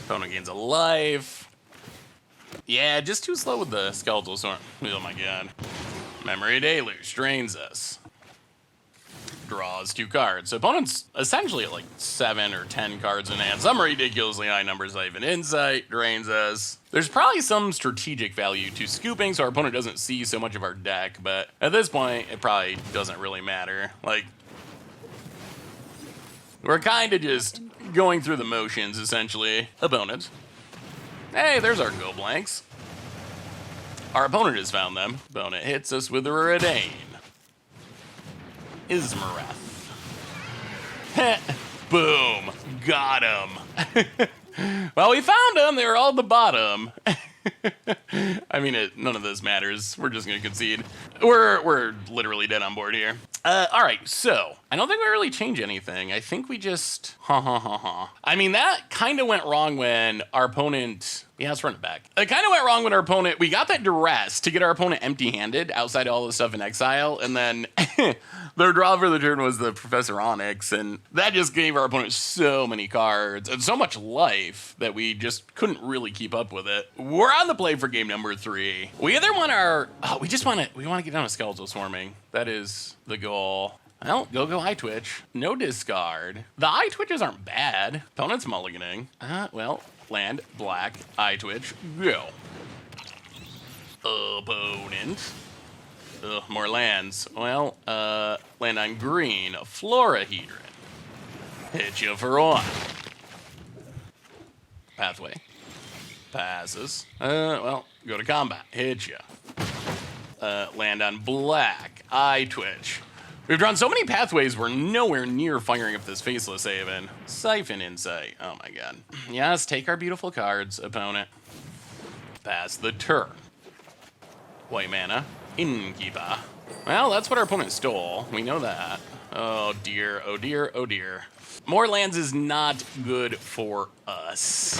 Opponent gains a life. Yeah, just too slow with the skeletal swarm. Oh my god. Memory Deluge drains us. Draws 2 cards. So opponent's essentially at like 7 or 10 cards in hand. Some ridiculously high numbers, like an insight, drains us. There's probably some strategic value to scooping so our opponent doesn't see so much of our deck, but at this point, it probably doesn't really matter. Like, we're kind of just going through the motions, essentially. Opponent. Hey, there's our go blanks. Our opponent has found them. Opponent hits us with a Redane. Ismarath. Boom. Got him. Well, we found them. They were all at the bottom. I mean, none of this matters. We're just going to concede. We're literally dead on board here. All right, so I don't think we really change anything. I think we just... I mean, that kind of went wrong when our opponent... Yeah, let's run it back. It kind of went wrong when our opponent... We got that duress to get our opponent empty-handed outside all the stuff in exile, and then their draw for the turn was the Professor Onyx, and that just gave our opponent so many cards and so much life that we just couldn't really keep up with it. We're on the play for game number 3. We either want our... Oh, we want to get down to skeletal swarming. That is the goal. Well, go eye twitch. No discard. The eye twitches aren't bad. Opponent's mulliganing. Well, land, black, eye twitch, go. Opponent. Ugh, more lands. Well, land on green, Florahedron. Hit you for 1. Pathway. Passes. Well, go to combat. Hit you. Land on black, eye twitch. We've drawn so many pathways, we're nowhere near firing up this Faceless Haven. Siphon Insight. Oh my god. Yes, take our beautiful cards, opponent. Pass the turn. White mana. Innkeeper. Well, that's what our opponent stole. We know that. Oh dear, oh dear, oh dear. More lands is not good for us.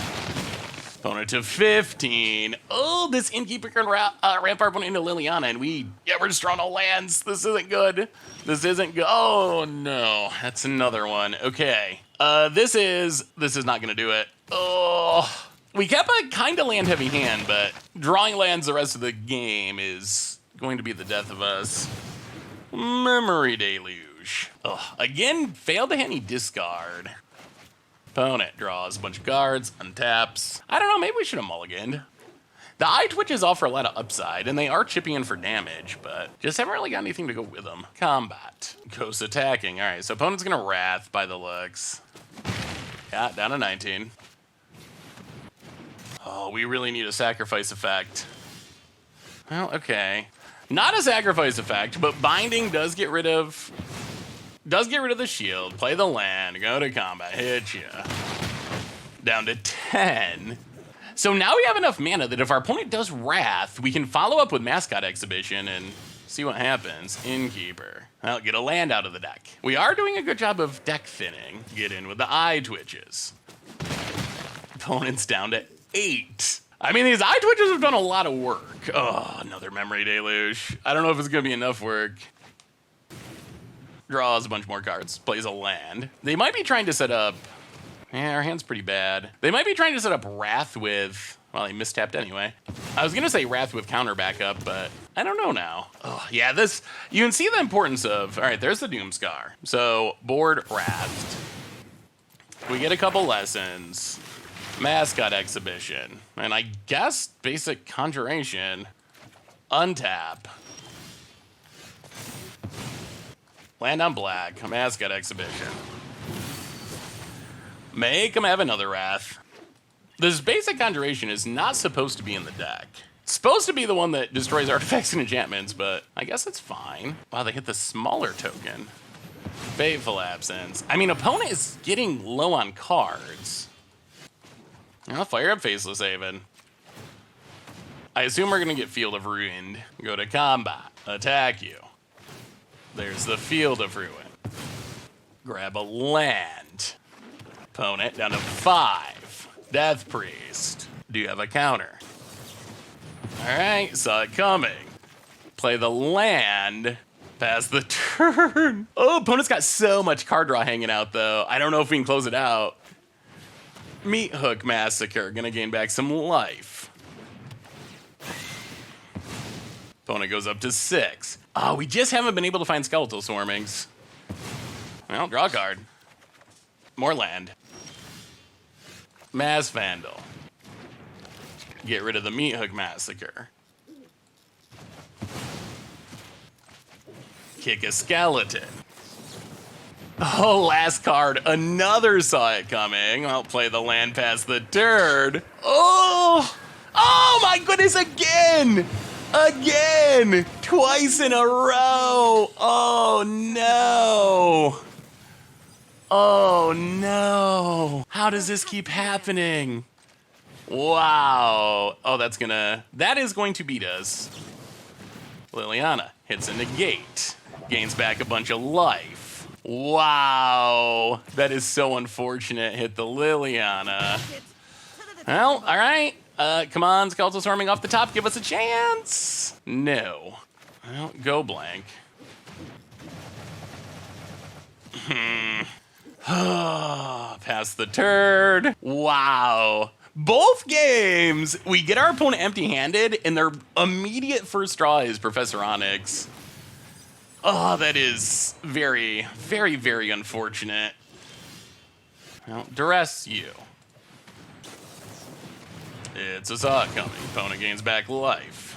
Opponent to 15. Oh, this Innkeeper can ramp our opponent into Liliana, and we're just drawing all lands. This isn't good. This isn't good. Oh, no. That's another one. Okay. This is not going to do it. Oh. We kept a kind of land-heavy hand, but drawing lands the rest of the game is going to be the death of us. Memory Deluge. Oh, again, failed to hit any discard. Opponent draws a bunch of cards, untaps. I don't know, maybe we should have mulliganed. The eye twitches offer a lot of upside, and they are chipping in for damage, but just haven't really got anything to go with them. Combat. Ghost attacking. All right, so opponent's going to Wrath by the looks. Yeah, down to 19. Oh, we really need a sacrifice effect. Well, okay. Not a sacrifice effect, but binding does get rid of the shield, play the land, go to combat, hit you. Down to 10. So now we have enough mana that if our opponent does Wrath, we can follow up with Mascot Exhibition and see what happens. Innkeeper. Well, get a land out of the deck. We are doing a good job of deck thinning. Get in with the eye twitches. Opponent's down to 8. I mean, these eye twitches have done a lot of work. Oh, another Memory Deluge. I don't know if it's going to be enough work. Draws a bunch more cards. Plays a land. They might be trying to set up... Yeah, our hand's pretty bad. They might be trying to set up Wrath with... Well, he mistapped anyway. I was going to say Wrath with counter backup, but I don't know now. Oh, yeah, this... You can see the importance of... All right, there's the Doomscar. So, board Wrathed. We get a couple lessons. Mascot Exhibition. And I guess basic Conjuration. Untap. Land on black. Mascot Exhibition. Make him have another Wrath. This basic conjuration is not supposed to be in the deck. It's supposed to be the one that destroys artifacts and enchantments, but I guess it's fine. Wow, they hit the smaller token. Fateful Absence. I mean, opponent is getting low on cards. I'll fire up Faceless Haven. I assume we're gonna get Field of Ruin. Go to combat. Attack you. There's the Field of Ruin. Grab a land. Opponent down to 5. Death Priest. Do you have a counter? Alright, saw it coming. Play the land. Pass the turn. Oh, opponent's got so much card draw hanging out, though. I don't know if we can close it out. Meat Hook Massacre. Gonna gain back some life. Opponent goes up to 6. Oh, we just haven't been able to find Skeletal Swarmings. Well, draw a card. More land. Mass Vandal. Get rid of the Meat Hook Massacre. Kick a skeleton. Oh, last card. Another saw it coming. I'll play the land past the turn. Oh! Oh my goodness, again! Again! Twice in a row! Oh no! Oh no! How does this keep happening? Wow. Oh, that is going to beat us. Liliana hits a negate. Gains back a bunch of life. Wow. That is so unfortunate. Hit the Liliana. Well, all right. Come on, Skeletal Swarming off the top. Give us a chance. No. Well, go blank. Pass the turd. Wow. Both games, we get our opponent empty-handed, and their immediate first draw is Professor Onyx. Oh, that is very, very, very unfortunate. Well, duress you. It's a saw coming. Opponent gains back life.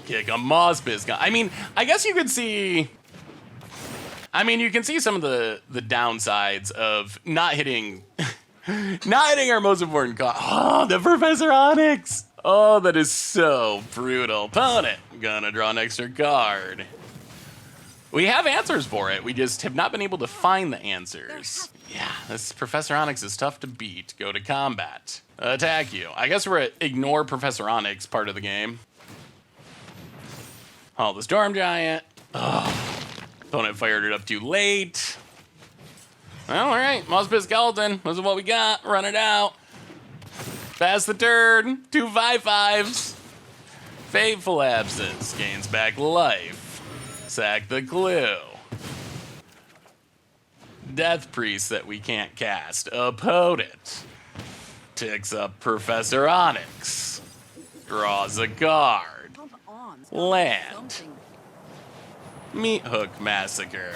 Kick a Mossbiz. I mean, I guess you could see... I mean, you can see some of the downsides of not hitting... not hitting our most important card. Oh, the Professor Onyx. Oh, that is so brutal. Opponent, gonna draw an extra card. We have answers for it. We just have not been able to find the answers. Yeah, this Professor Onyx is tough to beat. Go to combat. Attack you. I guess we're at ignore Professor Onyx part of the game. Oh, the Storm Giant. Oh, opponent fired it up too late. Well, all right, Mossbiz Skeleton. This is what we got. Run it out. Pass the turn. 2 5/5s. Fateful Absence. Gains back life. Sack the clue. Death Priest that we can't cast. Opponent. Ticks up Professor Onyx. Draws a card. Land. Meat Hook Massacre.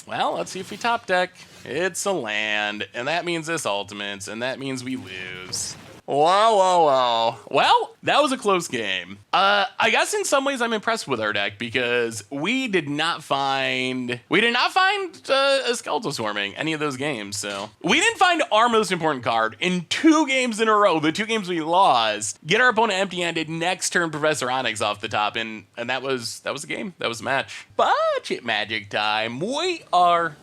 Well, let's see if we top deck. It's a land, and that means this ultimates, and that means we lose. Whoa, whoa, whoa. Well, that was a close game. I guess in some ways I'm impressed with our deck because we did not find a Skeletal Swarming any of those games. So we didn't find our most important card in 2 games in a row. The 2 games we lost. Get our opponent empty-handed. Next turn, Professor Onyx off the top, and that was the game. That was the match. Budget Magic time. We are.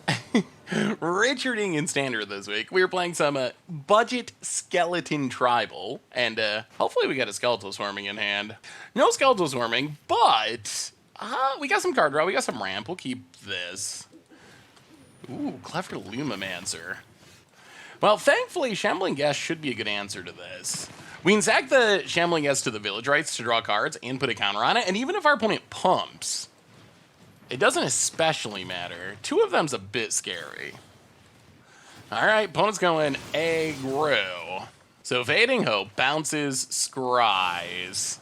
Richarding in Standard this week. We were playing some budget skeleton tribal, and hopefully we got a Skeletal Swarming in hand. No Skeletal Swarming, but we got some card draw. We got some ramp. We'll keep this. Ooh, clever Lumimancer. Well, thankfully, Shambling Guest should be a good answer to this. We can sack the Shambling Guest to the Village Rites to draw cards and put a counter on it, and even if our opponent pumps, it doesn't especially matter. 2 of them's a bit scary. All right, opponent's going aggro. So Fading Hope bounces Scries.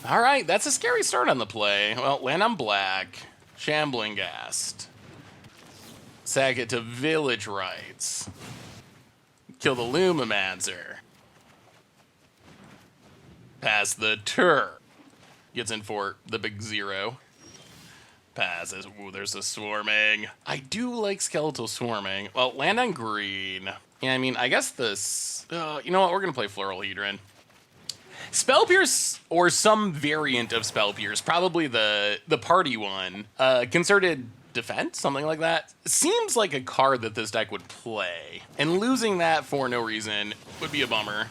All right, that's a scary start on the play. Well, land on black. Shambling Ghast. Sack it to Village Rites. Kill the Lumimancer. Pass the turn. Gets in for the big 0. Passes. Ooh, there's a swarming. I do like skeletal swarming. Well, land on green. Yeah, I mean, I guess this... you know what? We're going to play Floral Hedron. Spell Pierce, or some variant of Spell Pierce, probably the party one. Concerted Defense, something like that. Seems like a card that this deck would play. And losing that for no reason would be a bummer.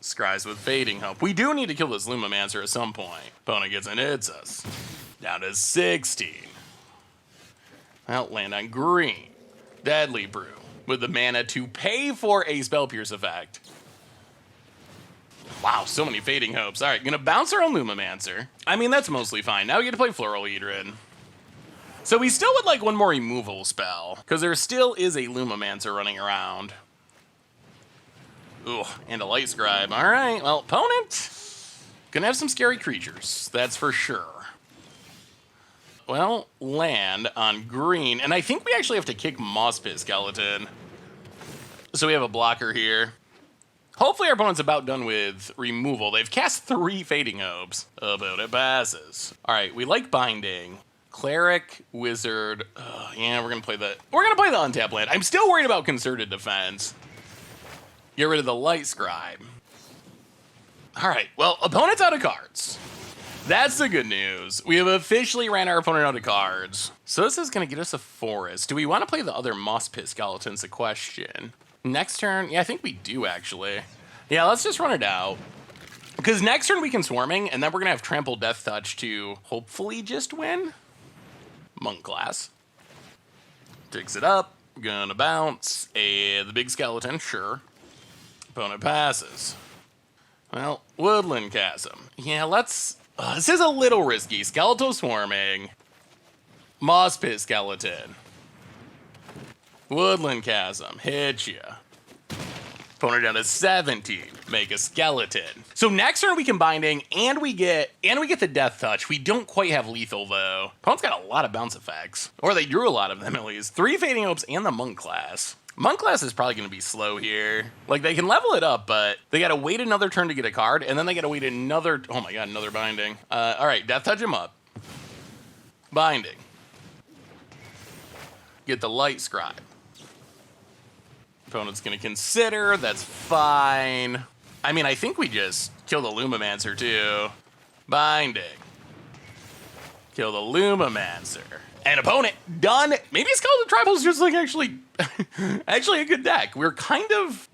Scries with Fading Hope. We do need to kill this Lumamancer at some point. Opponent gets and hits us. Down to 16. Well, land on green. Deadly Brew. With the mana to pay for a Spell Pierce effect. Wow, so many Fading Hopes. All right, gonna bounce our own Lumamancer. I mean, that's mostly fine. Now we get to play Floral Hedron. So we still would like one more removal spell, because there still is a Lumamancer running around. Ooh, and a Light Scribe. All right, well, opponent, gonna have some scary creatures, that's for sure. Well, land on green, and I think we actually have to kick Moss-Pit Skeleton. So we have a blocker here. Hopefully our opponent's about done with removal. They've cast 3 Fading Hopes. Opponent passes. All right, we like binding. Cleric, Wizard. Yeah, we're gonna play the untap land. I'm still worried about Concerted Defense. Get rid of the Light Scribe. All right, well, opponent's out of cards. That's the good news. We have officially ran our opponent out of cards. So this is gonna get us a forest. Do we want to play the other Moss-Pit Skeleton's a question? Next turn, yeah, I think we do actually. Yeah, let's just run it out. Because next turn we can Swarming, and then we're gonna have Trample Death Touch to hopefully just win. Monk Glass. Digs it up, gonna bounce. The big skeleton, sure. Opponent passes. Well, Woodland Chasm. Yeah, let's... this is a little risky. Skeletal Swarming. Moss-Pit Skeleton. Woodland Chasm, hit ya. Opponent down to 17. Make a skeleton. So next turn we can binding, and we get the death touch. We don't quite have lethal though. Opponent's got a lot of bounce effects, or they drew a lot of them at least. 3 Fading Hopes and the Monk Class. Monk Class is probably going to be slow here. Like they can level it up, but they got to wait another turn to get a card, and then they got to wait another. Oh my god, another binding. All right, death touch him up. Binding. Get the Light Scribe. Opponent's gonna consider, that's fine. I mean, I think we just kill the Lumamancer too. Binding. Kill the Lumamancer. And opponent, done. Maybe Skeleton Tribal's just like actually a good deck. We're kind of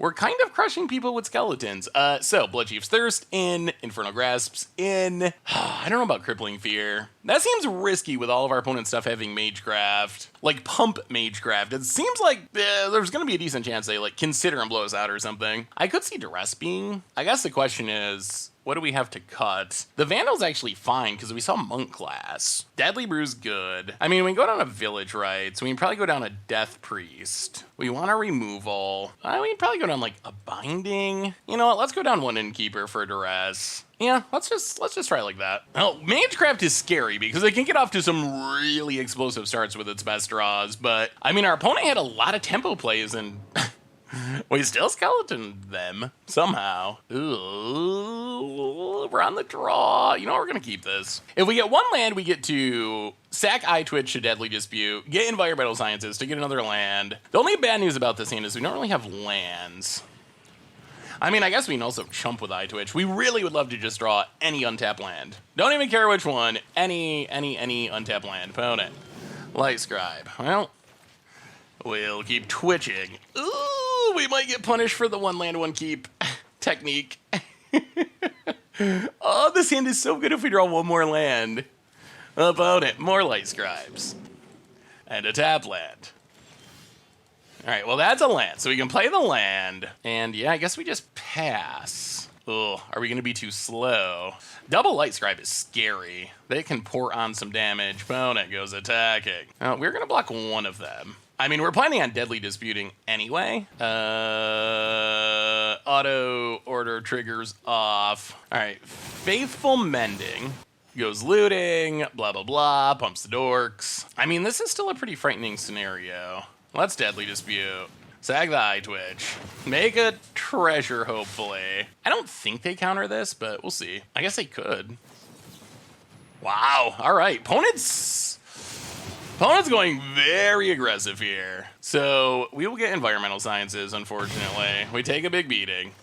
crushing people with skeletons. So Bloodchief's Thirst in, Infernal Grasps in. I don't know about Crippling Fear. That seems risky with all of our opponent's stuff having Magecraft. Like pump Magecraft. It seems like there's gonna be a decent chance they like consider and blow us out or something. I could see Duress Being. I guess the question is, what do we have to cut? The Vandal's actually fine because we saw Monk Class. Deadly Brew's good. I mean, we can go down a Village Rites. We can probably go down a Death Priest. We want a removal. We can probably go down like a Binding. You know what? Let's go down one Innkeeper for Duress. Yeah, let's just try like that. Well, Magecraft is scary because it can get off to some really explosive starts with its best draws, but I mean, our opponent had a lot of tempo plays and we still skeletoned them somehow. Ooh, we're on the draw. You know what? We're gonna keep this. If we get one land, we get to sack Eye Twitch to Deadly Dispute, get Environmental Scientist to get another land. The only bad news about this hand is we don't really have lands. I mean, I guess we can also chump with Eye Twitch. We really would love to just draw any untapped land. Don't even care which one. Any untapped land. Opponent. Light Scribe. Well, we'll keep twitching. Ooh, we might get punished for the one land, one keep technique. Oh, this hand is so good if we draw one more land. Opponent, more Light Scribes. And a tap land. All right, well, that's a land, so we can play the land. And yeah, I guess we just pass. Ugh, are we gonna be too slow? Double Light Scribe is scary. They can pour on some damage. Opponent goes attacking. We're gonna block one of them. I mean, we're planning on Deadly Disputing anyway. Auto order triggers off. All right, Faithful Mending. Goes looting, blah, blah, blah, pumps the dorks. I mean, this is still a pretty frightening scenario. Let's Deadly Dispute. Sag the Eye Twitch. Make a treasure, hopefully. I don't think they counter this, but we'll see. I guess they could. Wow, all right. Opponent's Opponent's going very aggressive here. So we will get environmental sciences, unfortunately. We take a big beating.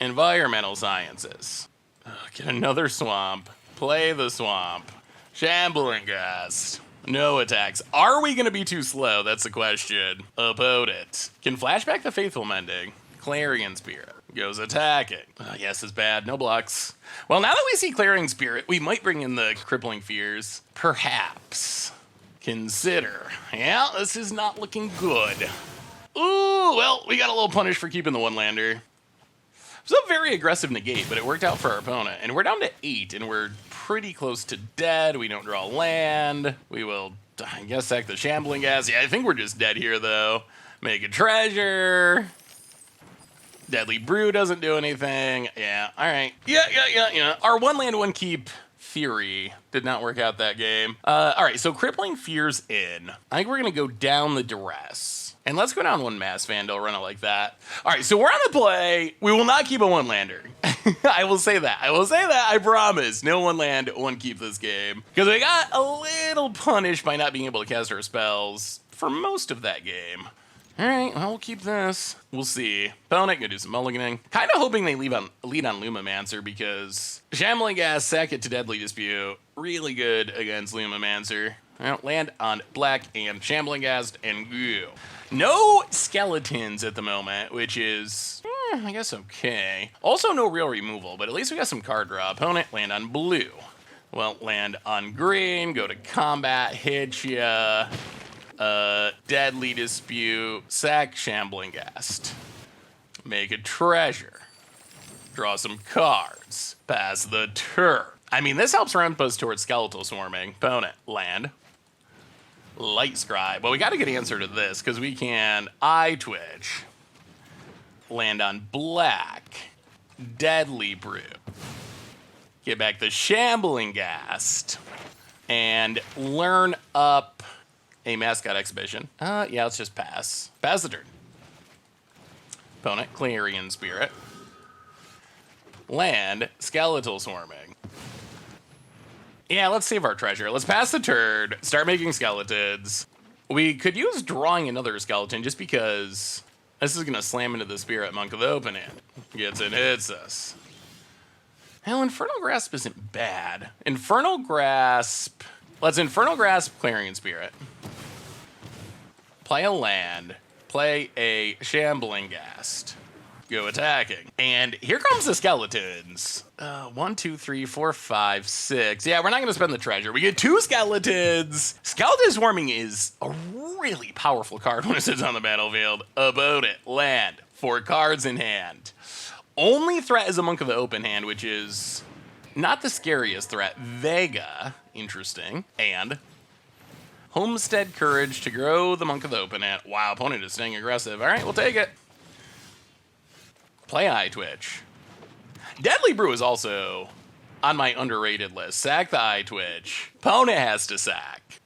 Environmental sciences. Get another swamp. Play the swamp. Shambling Gust. No attacks. Are we going to be too slow? That's the question. Opponent. Can flashback the Faithful Mending. Clarion Spirit. Goes attacking. Yes, is bad. No blocks. Well, now that we see Clarion Spirit, we might bring in the Crippling Fears. Perhaps. Consider. Yeah, this is not looking good. Ooh, well, we got a little punish for keeping the one-lander. It was a very aggressive negate, but it worked out for our opponent. And we're down to 8, and we're pretty close to dead. We don't draw land. We will, I guess, sack the Shambling Gas. Yeah, I think we're just dead here, though. Make a treasure. Deadly Brew doesn't do anything. Yeah, all right. Yeah. Our one land, one keep theory did not work out that game. All right, so Crippling Fears in. I think we're going to go down the Duress. And let's go down one Mass Vandal, run it like that. All right, so we're on the play. We will not keep a one-lander. I will say that. I promise. No one land, one keep this game. Because we got a little punished by not being able to cast our spells for most of that game. All right, well, we'll keep this. We'll see. Opponent gonna do some mulliganing. Kind of hoping they lead on Lumamancer because Shambling Gas, sack it to Deadly Dispute. Really good against Lumamancer. Well, land on black and Shambling Gas and go. No skeletons at the moment, which is, I guess, okay. Also, no real removal, but at least we got some card draw. Opponent, land on blue. Well, land on green, go to combat, hit ya. Deadly Dispute, sack Shambling Ghast. Make a treasure. Draw some cards. Pass the turn. I mean, this helps ramp us towards Skeletal Swarming. Opponent, land. Light Scribe. Well, we got to get an answer to this, because we can Eye Twitch. Land on black. Deadly Brew. Get back the Shambling Ghast. And learn up a Mascot Exhibition. Yeah, let's just pass. Pass the turn. Opponent, Clarion Spirit. Land, Skeletal Swarming. Yeah, let's save our treasure. Let's pass the turn, start making skeletons. We could use drawing another skeleton just because this is going to slam into the Spirit Monk of the open hand. Gets and hits us. Hell, Infernal Grasp isn't bad. Infernal Grasp. Let's Infernal Grasp Clarion Spirit. Play a land. Play a Shambling Ghast. Go attacking. And here comes the skeletons. 1, 2, 3, 4, 5, 6. Yeah, we're not going to spend the treasure. We get 2 skeletons. Skeleton Swarming is a really powerful card when it sits on the battlefield. About it. Land. 4 cards in hand. Only threat is a Monk of the open hand, which is not the scariest threat. Vega. Interesting. And Homestead Courage to grow the Monk of the open hand. Wow, opponent is staying aggressive. All right, we'll take it. Play Eye Twitch. Deadly Brew is also on my underrated list. Sack the Eye Twitch. Opponent has to sack.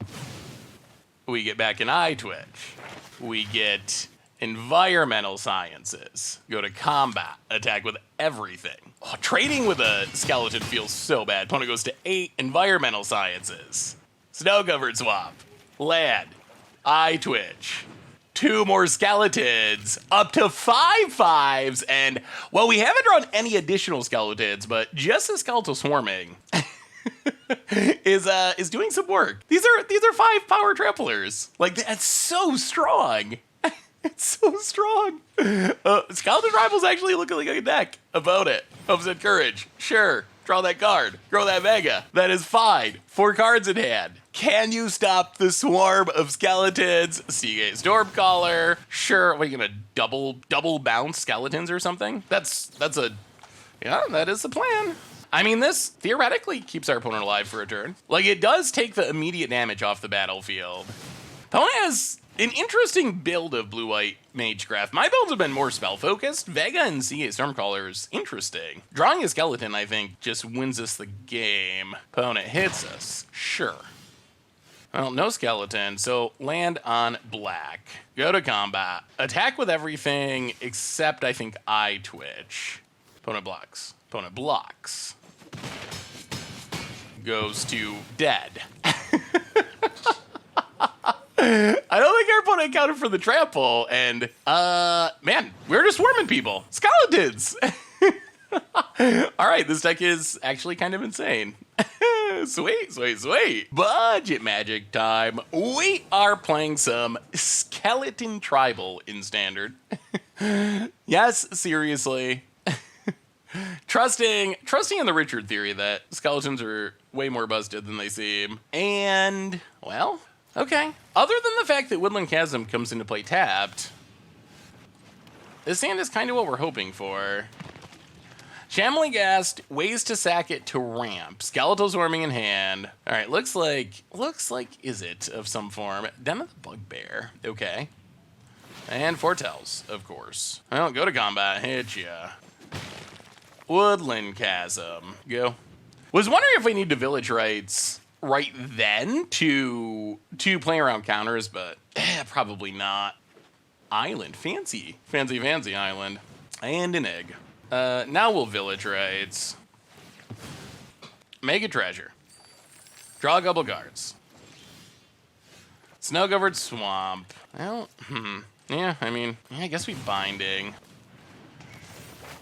We get back an Eye Twitch. We get Environmental Sciences. Go to combat. Attack with everything. Oh, trading with a skeleton feels so bad. Opponent goes to 8 Environmental Sciences. Snow-covered swamp. Land. Eye Twitch. 2 more skeletons, up to 5 5s, and, well, we haven't drawn any additional skeletons, but just the Skeletal Swarming is doing some work. These are 5 power tramplers. Like, that's so strong. It's so strong. Skeleton Rivals actually look like a deck. About it. Homestead Courage. Sure. Draw that card. Grow that Vega. That is fine. 4 cards in hand. Can you stop the swarm of skeletons? Seagate Stormcaller. Sure. What, are you gonna double bounce skeletons or something? Yeah, that is the plan. I mean, this theoretically keeps our opponent alive for a turn. Like, it does take the immediate damage off the battlefield. Opponent has an interesting build of blue-white Magecraft. My builds have been more spell-focused. Vega and Seagate Stormcaller is interesting. Drawing a skeleton, I think, just wins us the game. Opponent hits us. Sure. Well, no skeleton, so land on black. Go to combat. Attack with everything except, I think, Eye Twitch. Opponent blocks. Opponent blocks. Goes to dead. I don't think our opponent accounted for the trample, and man, we're just swarming people. Skeletons! All right, this deck is actually kind of insane. Sweet, sweet, sweet. Budget magic time. We are playing some Skeleton Tribal in Standard. Yes, seriously. Trusting in the Richard theory that skeletons are way more busted than they seem. And, well, okay. Other than the fact that Woodland Chasm comes into play tapped, this hand is kind of what we're hoping for. Shambling Ghast, ways to sack it to ramp. Skeletal Swarming in hand. All right, looks like is it of some form. Den of the Bugbear, okay. And Foretells, of course. Well, go to combat, hit ya. Woodland Chasm, go. Was wondering if we need to Village Rites right then to play around counters, but probably not. Island, fancy island. And an egg. Now we'll Village Rites. Make a treasure. Draw a couple cards. Snow-covered swamp. Well, yeah, I guess we Binding.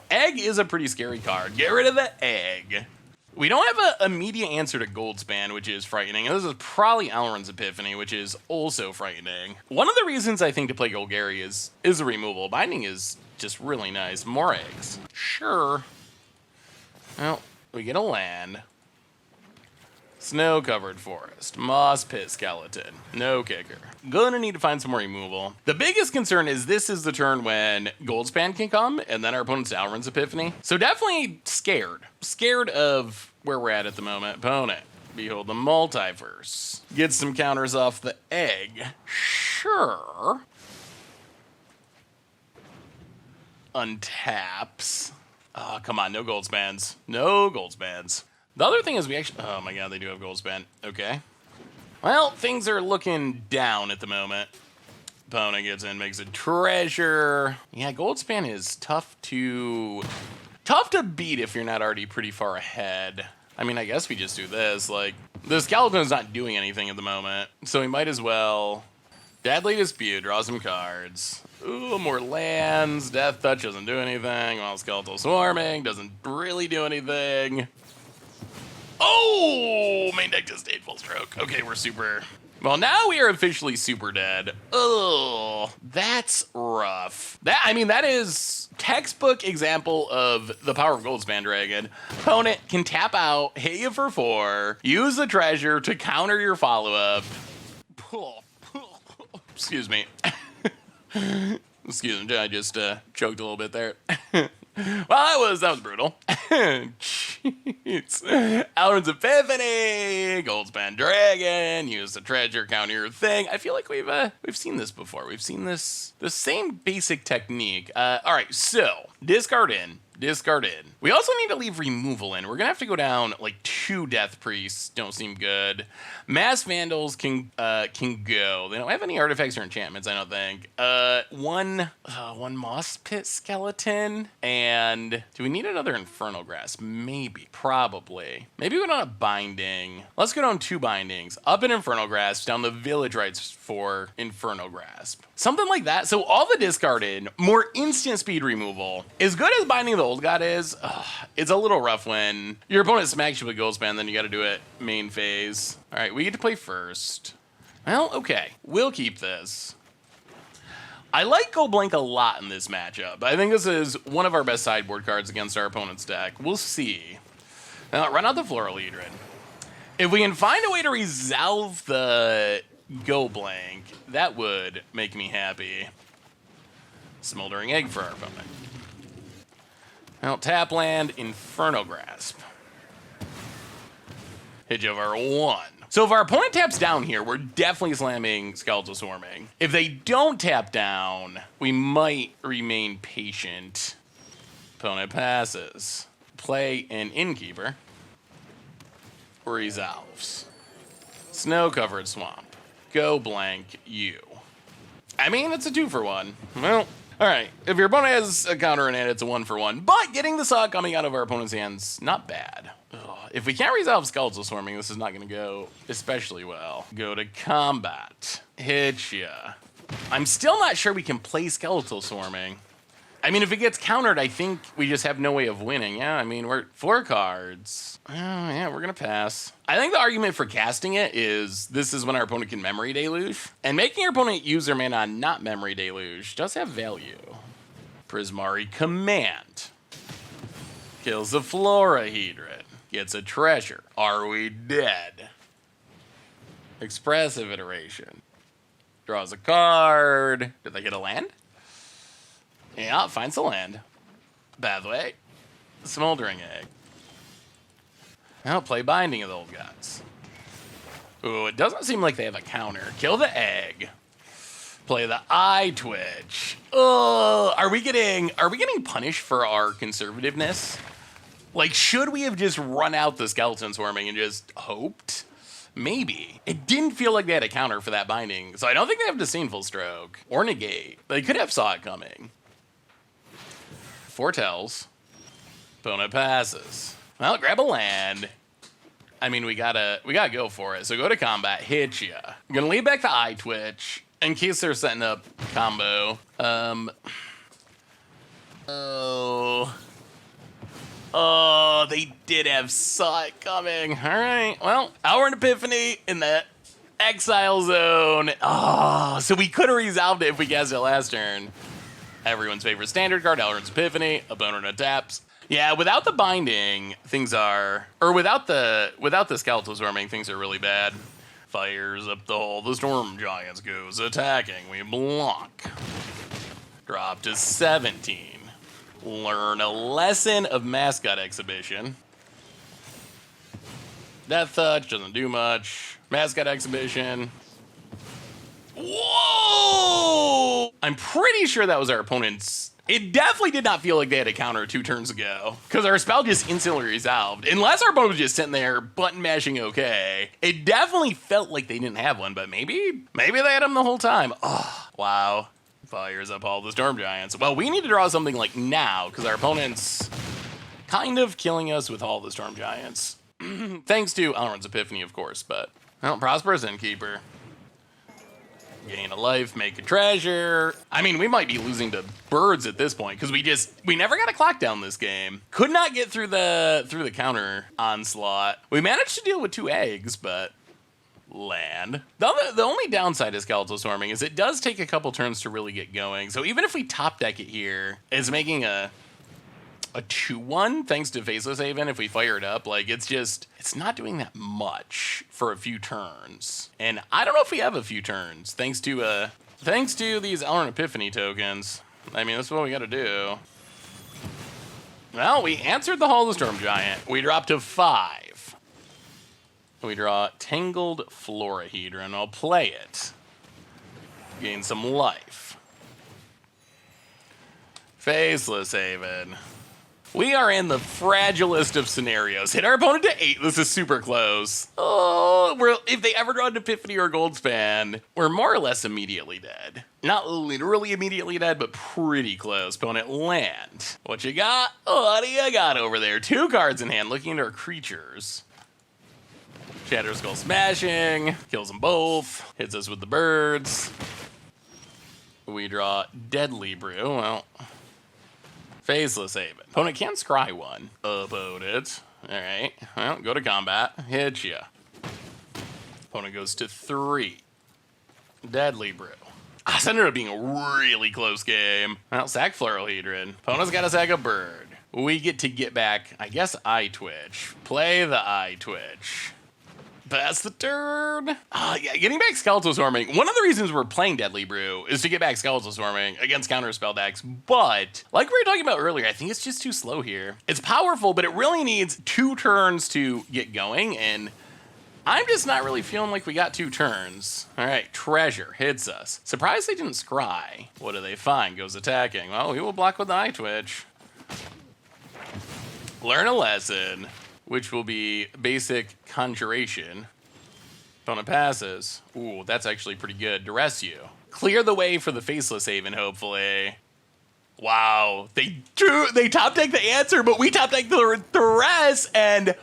Egg is a pretty scary card. Get rid of the egg. We don't have an immediate answer to Goldspan, which is frightening. And this is probably Alrund's Epiphany, which is also frightening. One of the reasons I think to play Golgari is the removal. Binding is just really nice. More eggs. Sure. Well, we get a land. Snow-covered forest. Moss pit skeleton. No kicker. Gonna need to find some more removal. The biggest concern is this is the turn when Goldspan can come, and then our opponent's Alrund's Epiphany. So definitely scared. Scared of where we're at the moment. Opponent. Behold the Multiverse. Get some counters off the egg. Sure. Untaps. Oh, come on. No Goldspans. No Goldspans. The other thing is we actually... Oh my god, they do have Goldspan. Okay. Well, things are looking down at the moment. Opponent gets in, makes a treasure. Yeah, Goldspan is tough to beat if you're not already pretty far ahead. I guess we just do this. Like, the skeleton's not doing anything at the moment, so we might as well... Deadly Dispute, draw some cards. Ooh, more lands. Death Touch doesn't do anything, while Skeletal Swarming doesn't really do anything. Oh, main deck just stayed full stroke. Okay, we're super... Well, now we are officially super dead. Oh, that's rough. That is textbook example of the power of Goldspan Dragon. Opponent can tap out, hit you for 4, use the treasure to counter your follow-up. Excuse me. Excuse me, I just choked a little bit there. Well, that was brutal. Jeez. Alrund's Epiphany, Goldspan Dragon, use the treasure, counter your thing. I feel like we've seen this before. We've seen the same basic technique. All right, so discard in. We also need to leave removal in. We're gonna have to go down like 2 Death Priests. Don't seem good. Mass Vandals can go. They don't have any artifacts or enchantments, I don't think. One Moss Pit Skeleton. And do we need another Infernal Grasp? Maybe. Probably. Maybe we don't have Binding. Let's go down 2 Bindings. Up an Infernal Grasp, down the Village Rites for Infernal Grasp. Something like that. So all the discard in, more instant speed removal. As good as Binding the Old God is, it's a little rough when your opponent smacks you with Goldspan, then you gotta do it main phase. All right, we get to play first. Well, okay, we'll keep this. I like Go Blank a lot in this matchup. I think this is one of our best sideboard cards against our opponent's deck. We'll see. Now, run out the Floral Hedron. If we can find a way to resolve the Go Blank, that would make me happy. Smoldering Egg for our opponent. Well, tap land, Inferno Grasp. Hit you over 1. So if our opponent taps down here, we're definitely slamming Skeletal Swarming. If they don't tap down, we might remain patient. Opponent passes. Play an Innkeeper. Resolves. Snow-covered swamp. Go blank you. It's a 2-for-1. Well... All right, if your opponent has a counter in it, it's a 1-for-1. But getting the saw coming out of our opponent's hands, not bad. Ugh. If we can't resolve Skeletal Swarming, this is not going to go especially well. Go to combat. hit ya. I'm still not sure we can play Skeletal Swarming. I mean, if it gets countered, I think we just have no way of winning. Yeah, I mean, we're 4 cards. Oh, yeah, we're going to pass. I think the argument for casting it is this is when our opponent can Memory Deluge. And making your opponent use their mana on not Memory Deluge does have value. Prismari Command. Kills the Florahedron. Gets a treasure. Are we dead? Expressive Iteration. Draws a card. Did they get a land? Yeah, finds a land. Pathway. Smoldering Egg. Now play Binding of the Old Gods. Ooh, it doesn't seem like they have a counter. Kill the egg. Play the eye twitch. Oh, are we getting punished for our conservativeness? Like, should we have just run out the skeleton swarming and just hoped? Maybe. It didn't feel like they had a counter for that binding, so I don't think they have Disdainful Stroke or Negate. They could have saw it coming. Foretells. Opponent passes. Well, grab a land. I mean, we gotta go for it. So go to combat, hit ya. I'm gonna leave back the eye twitch in case they're setting up combo. Oh, they did have saw it coming. All right, well, Alrund Epiphany in the exile zone. Oh, so we could have resolved it if we cast it last turn. Everyone's favorite standard card, Alrund's Epiphany. Opponent adapts. Yeah, without the binding, things are, or without the skeletal swarming, things are really bad. Fires up the hole. The Storm Giants goes attacking. We block. Drop to 17. Learn a lesson of Mascot Exhibition. Death Touch doesn't do much. Mascot Exhibition. Whoa! I'm pretty sure that was our opponent's. It definitely did not feel like they had a counter 2 turns ago, because our spell just instantly resolved. Unless our opponent was just sitting there button mashing okay. It definitely felt like they didn't have one, but maybe they had them the whole time. Oh, wow. Fires up all the Storm Giants. Well, we need to draw something like now, because our opponent's kind of killing us with all the Storm Giants. Thanks to Alrund's Epiphany, of course, but, well, Prosperous Innkeeper. Gain a life, make a treasure. I mean, we might be losing to birds at this point, because we never got a clock down this game. Could not get through the counter onslaught. We managed to deal with 2 eggs, but land. The only downside of Skeletal Swarming is it does take a couple turns to really get going. So even if we top deck it here, it's making a 2-1 thanks to Faceless Haven. If we fire it up, like, it's not doing that much for a few turns. And I don't know if we have a few turns thanks to these Alrund Epiphany tokens. I mean, that's what we gotta do. Well, we answered the Hall of the Storm Giant. We dropped to 5. We draw Tangled Florahedron. I'll play it. Gain some life. Faceless Haven. We are in the fragilest of scenarios. Hit our opponent to 8. This is super close. Oh, if they ever draw an Epiphany or a Goldspan, we're more or less immediately dead. Not literally immediately dead, but pretty close. Opponent land. What you got? What do you got over there? 2 cards in hand, looking into our creatures. Shatter Skull Smashing. Kills them both. Hits us with the birds. We draw Deadly Brew. Well, Faceless Haven. Opponent can scry 1. Opponent. Alright. Well, go to combat. Hit ya. Opponent goes to 3. Deadly Brew. This ended up being a really close game. Well, sack Florahedron. Opponent's got to sack a bird. We get back, I guess, Eye Twitch. Play the Eye Twitch. Pass the turn. Yeah, getting back Skeletal Swarming. One of the reasons we're playing Deadly Brew is to get back Skeletal Swarming against counter spell decks. But, like we were talking about earlier, I think it's just too slow here. It's powerful, but it really needs 2 turns to get going. And I'm just not really feeling like we got 2 turns. All right, Treasure hits us. Surprised they didn't scry. What do they find? Goes attacking. Well, we will block with the Eye Twitch. Learn a lesson, which will be basic Conjuration. Opponent passes. Ooh, that's actually pretty good. Duress you. Clear the way for the Faceless Haven, hopefully. Wow, they top deck the answer, but we top deck the rest, and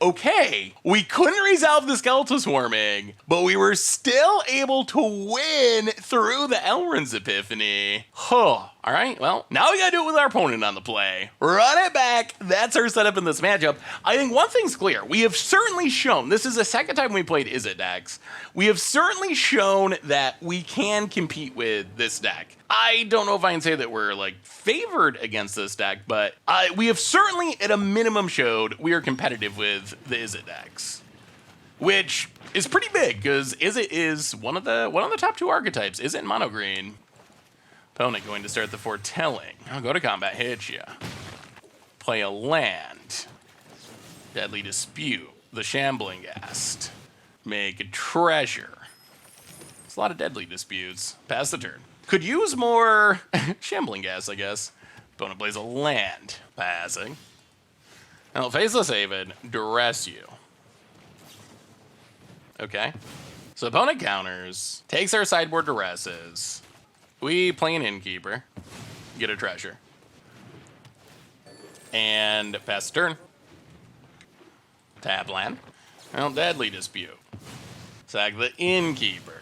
okay. We couldn't resolve the skeletal swarming, but we were still able to win through the Elrond's Epiphany. All right, well, now we gotta do it with our opponent on the play. Run it back. That's our setup in this matchup. I think one thing's clear. We have certainly shown, this is the second time we played Izzet decks, we have certainly shown that we can compete with this deck. I don't know if I can say that we're like favored against this deck, but we have certainly at a minimum showed we are competitive with the Izzet decks, which is pretty big because Izzet is one of the top 2 archetypes. Izzet and mono green. Opponent going to start the foretelling. I'll go to combat, hit ya. Play a land. Deadly Dispute. The Shambling Ghast. Make a treasure. It's a lot of Deadly Disputes. Pass the turn. Could use more Shambling Ghast, I guess. Opponent plays a land. Passing. I'll Faceless Haven. Duress you. Okay. So opponent counters. Takes our sideboard Duresses. We play an Innkeeper, get a treasure, and pass the turn. Tap land. Well, Deadly Dispute. Sack the Innkeeper.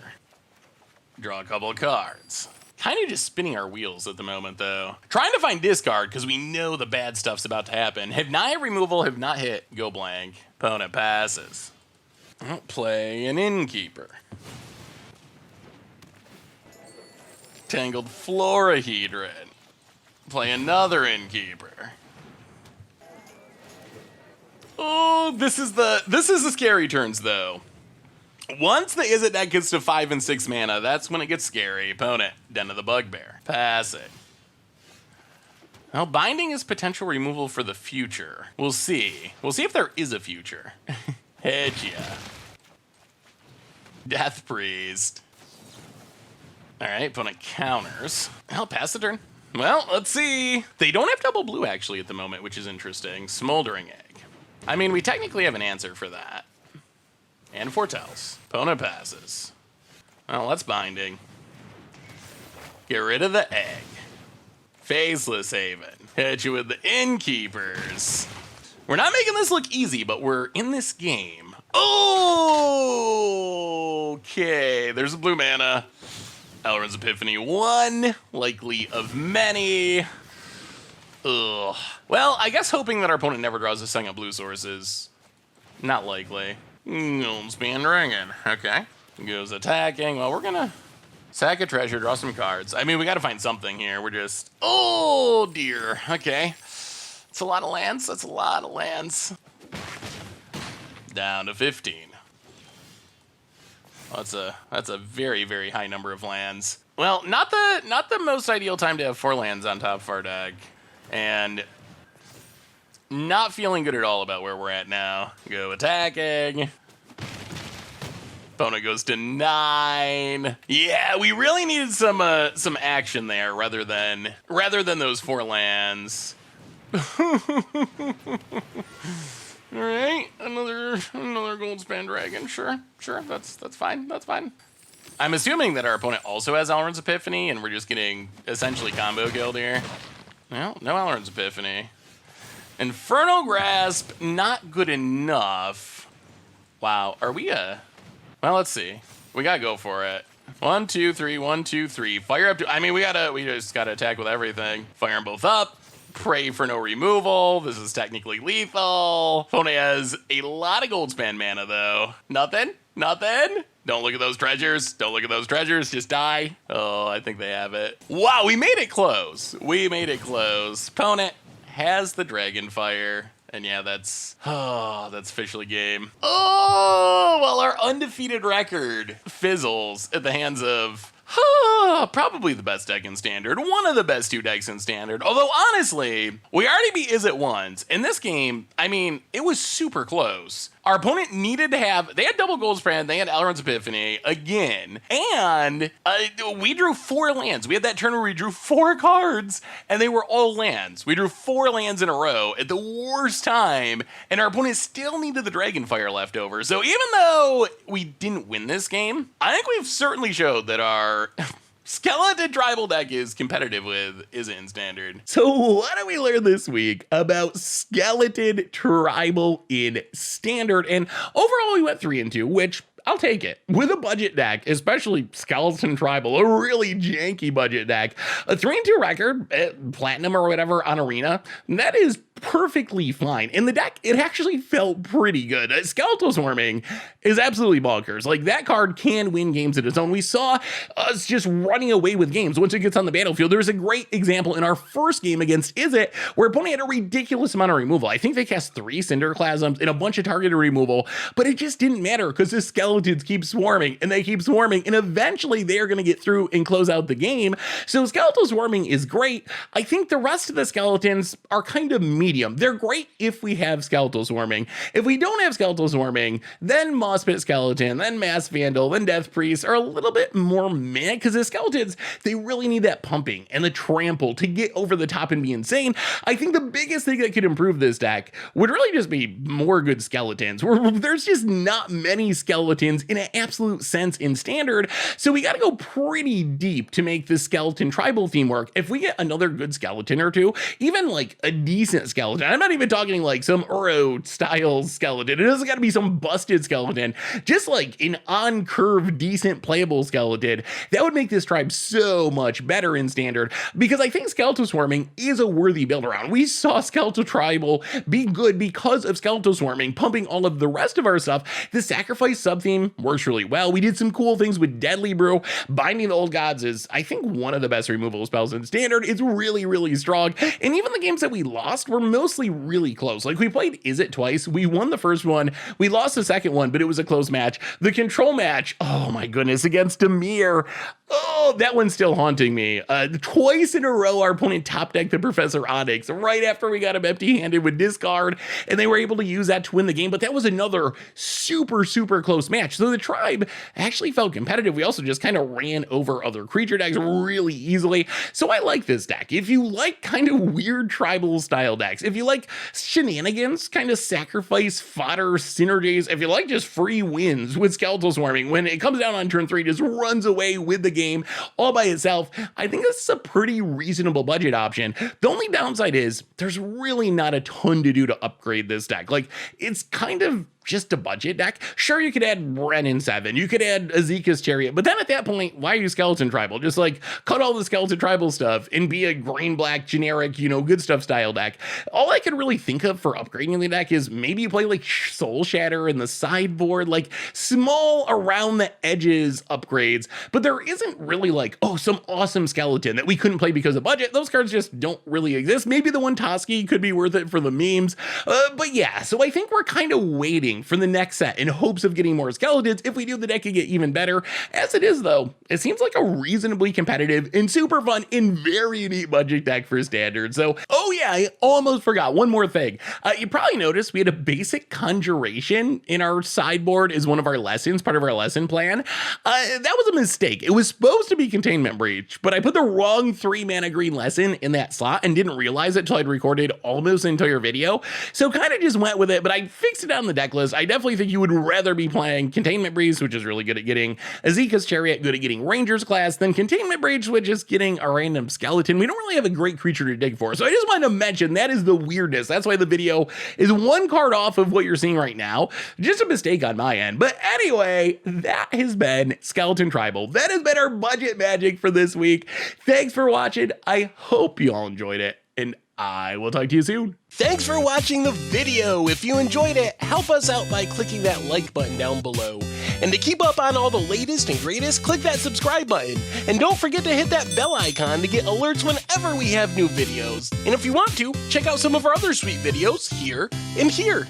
Draw a couple of cards. Kind of just spinning our wheels at the moment, though. Trying to find discard because we know the bad stuff's about to happen. Have not hit removal, have not hit, go blank. Opponent passes. I'll play an Innkeeper. Tangled Florahedron. Play another Innkeeper. Oh, this is the scary turns though. Once the Izzet deck gets to 5 and 6 mana, that's when it gets scary. Opponent, Den of the Bugbear. Pass it. Well, binding is potential removal for the future. We'll see. We'll see if there is a future. Head ya. Death Priest. All right, opponent counters. I'll pass the turn. Well, let's see. They don't have double blue, actually, at the moment, which is interesting. Smoldering Egg. I mean, we technically have an answer for that. And foretells. Opponent passes. Well, that's binding. Get rid of the egg. Faceless Haven. Hit you with the Innkeepers. We're not making this look easy, but we're in this game. Oh, okay. There's a blue mana. Elrond's Epiphany 1, likely of many. Ugh. Well, I guess hoping that our opponent never draws a second blue source is not likely. Goldspan Dragon. Okay. Goes attacking. Well, we're gonna sack a treasure, draw some cards. I mean, we gotta find something here. We're just... Oh, dear. Okay. That's a lot of lands. That's a lot of lands. Down to 15. That's a very, very high number of lands. Well, not the most ideal time to have 4 lands on top of our deck. And not feeling good at all about where we're at now. Go attacking. Opponent goes to 9. Yeah, we really needed some action there rather than those 4 lands. All right, another Goldspan Dragon. Sure, that's fine. That's fine. I'm assuming that our opponent also has Elrond's Epiphany, and we're just getting essentially combo killed here. Well, no Elrond's Epiphany. Infernal Grasp, not good enough. Wow, are we well, let's see. We gotta go for it. 1, 2, 3, 1, 2, 3. Fire up to, I mean, we just gotta attack with everything. Fire them both up. Pray for no removal. This is technically lethal. Opponent has a lot of Goldspan mana, though. Nothing? Don't look at those treasures. Don't look at those treasures. Just die. Oh, I think they have it. Wow, we made it close. Opponent has the Dragonfire. And yeah, that's officially game. Oh, well, our undefeated record fizzles at the hands of probably the best deck in Standard. One of the best 2 decks in Standard. Although, honestly, we already beat Izzet once. In this game, I mean, it was super close. Our opponent needed to have... They had double Goldspan. They had Elrond's Epiphany again. And we drew 4 lands. We had that turn where we drew 4 cards, and they were all lands. We drew 4 lands in a row at the worst time, and our opponent still needed the Dragonfire left over. So even though we didn't win this game, I think we've certainly showed that our skeleton tribal deck is competitive with isn't in standard. So what do we learn this week about skeleton tribal in standard? And overall we went 3 and 2, which I'll take it. With a budget deck, especially Skeleton Tribal, a really janky budget deck, a 3 and 2 record, platinum or whatever on Arena, that is perfectly fine. In the deck, it actually felt pretty good. Skeletal Swarming is absolutely bonkers. Like, that card can win games of its own. We saw us just running away with games once it gets on the battlefield. There's a great example in our first game against Izzet, where opponent had a ridiculous amount of removal. I think they cast 3 Cinderclasms and a bunch of targeted removal, but it just didn't matter because the skeletons keep swarming and they keep swarming, and eventually they're going to get through and close out the game. So Skeletal Swarming is great. I think the rest of the skeletons are kind of medium. They're great if we have Skeletal Swarming. If we don't have Skeletal Swarming, then Moss Pit Skeleton, then Mass Vandal, then Death Priest are a little bit more meh, because the skeletons, they really need that pumping and the trample to get over the top and be insane. I think the biggest thing that could improve this deck would really just be more good skeletons. There's just not many skeletons in an absolute sense in standard, so we got to go pretty deep to make the skeleton tribal theme work. If we get another good skeleton or two, even like a decent skeleton, I'm not even talking like some Uro style skeleton, it doesn't got to be some busted skeleton, just like an on curve decent playable skeleton, that would make this tribe so much better in standard, because I think Skeletal Swarming is a worthy build around. We saw Skeletal Tribal be good because of Skeletal Swarming pumping all of the rest of our stuff. The sacrifice sub theme works really well. We did some cool things with Deadly Brew. Binding the Old Gods is, I think, one of the best removal spells in standard. It's really, really strong. And even the games that we lost were mostly really close. Like, we played Izzet twice. We won the first one. We lost the second one, but it was a close match. The control match, oh my goodness, against Demir. Oh, that one's still haunting me. Twice in a row, our opponent top decked the Professor Onyx right after we got him empty-handed with discard, and they were able to use that to win the game. But that was another super, super close match. So the tribe actually felt competitive. We also just kind of ran over other creature decks really easily. So I like this deck. If you like kind of weird tribal style decks, if you like shenanigans, kind of sacrifice fodder synergies, if you like just free wins with Skeletal Swarming, when it comes down on turn 3, just runs away with the game all by itself, I think this is a pretty reasonable budget option. The only downside is there's really not a ton to do to upgrade this deck. Like, it's kind of just a budget deck. Sure, you could add Ren in 7, you could add Azeka's Chariot, but then at that point, why are you Skeleton Tribal? Just like cut all the Skeleton Tribal stuff and be a green-black generic, you know, good stuff style deck. All I could really think of for upgrading the deck is maybe you play like Soul Shatter in the sideboard, like small around the edges upgrades, but there isn't really like, oh, some awesome skeleton that we couldn't play because of budget. Those cards just don't really exist. Maybe the one Toski could be worth it for the memes, but yeah, so I think we're kind of waiting for the next set in hopes of getting more skeletons. If we do, the deck could get even better. As it is, though, it seems like a reasonably competitive and super fun and very neat budget deck for standard. So, oh yeah, I almost forgot one more thing. You probably noticed we had a basic conjuration in our sideboard as one of our lessons, part of our lesson plan. That was a mistake. It was supposed to be Containment Breach, but I put the wrong 3-mana green lesson in that slot and didn't realize it till I'd recorded almost an entire video. So kind of just went with it, but I fixed it on the deck list. I definitely think you would rather be playing Containment Breach, which is really good at getting Azeka's Chariot, good at getting Ranger's Class, than Containment Breach, which is getting a random skeleton. We don't really have a great creature to dig for, so I just wanted to mention that is the weirdness. That's why the video is one card off of what you're seeing right now. Just a mistake on my end. But anyway, that has been Skeleton Tribal. That has been our budget magic for this week. Thanks for watching. I hope you all enjoyed it, and I will talk to you soon. Thanks for watching the video. If you enjoyed it, help us out by clicking that like button down below. And to keep up on all the latest and greatest, click that subscribe button. And don't forget to hit that bell icon to get alerts whenever we have new videos. And if you want to, check out some of our other sweet videos here and here.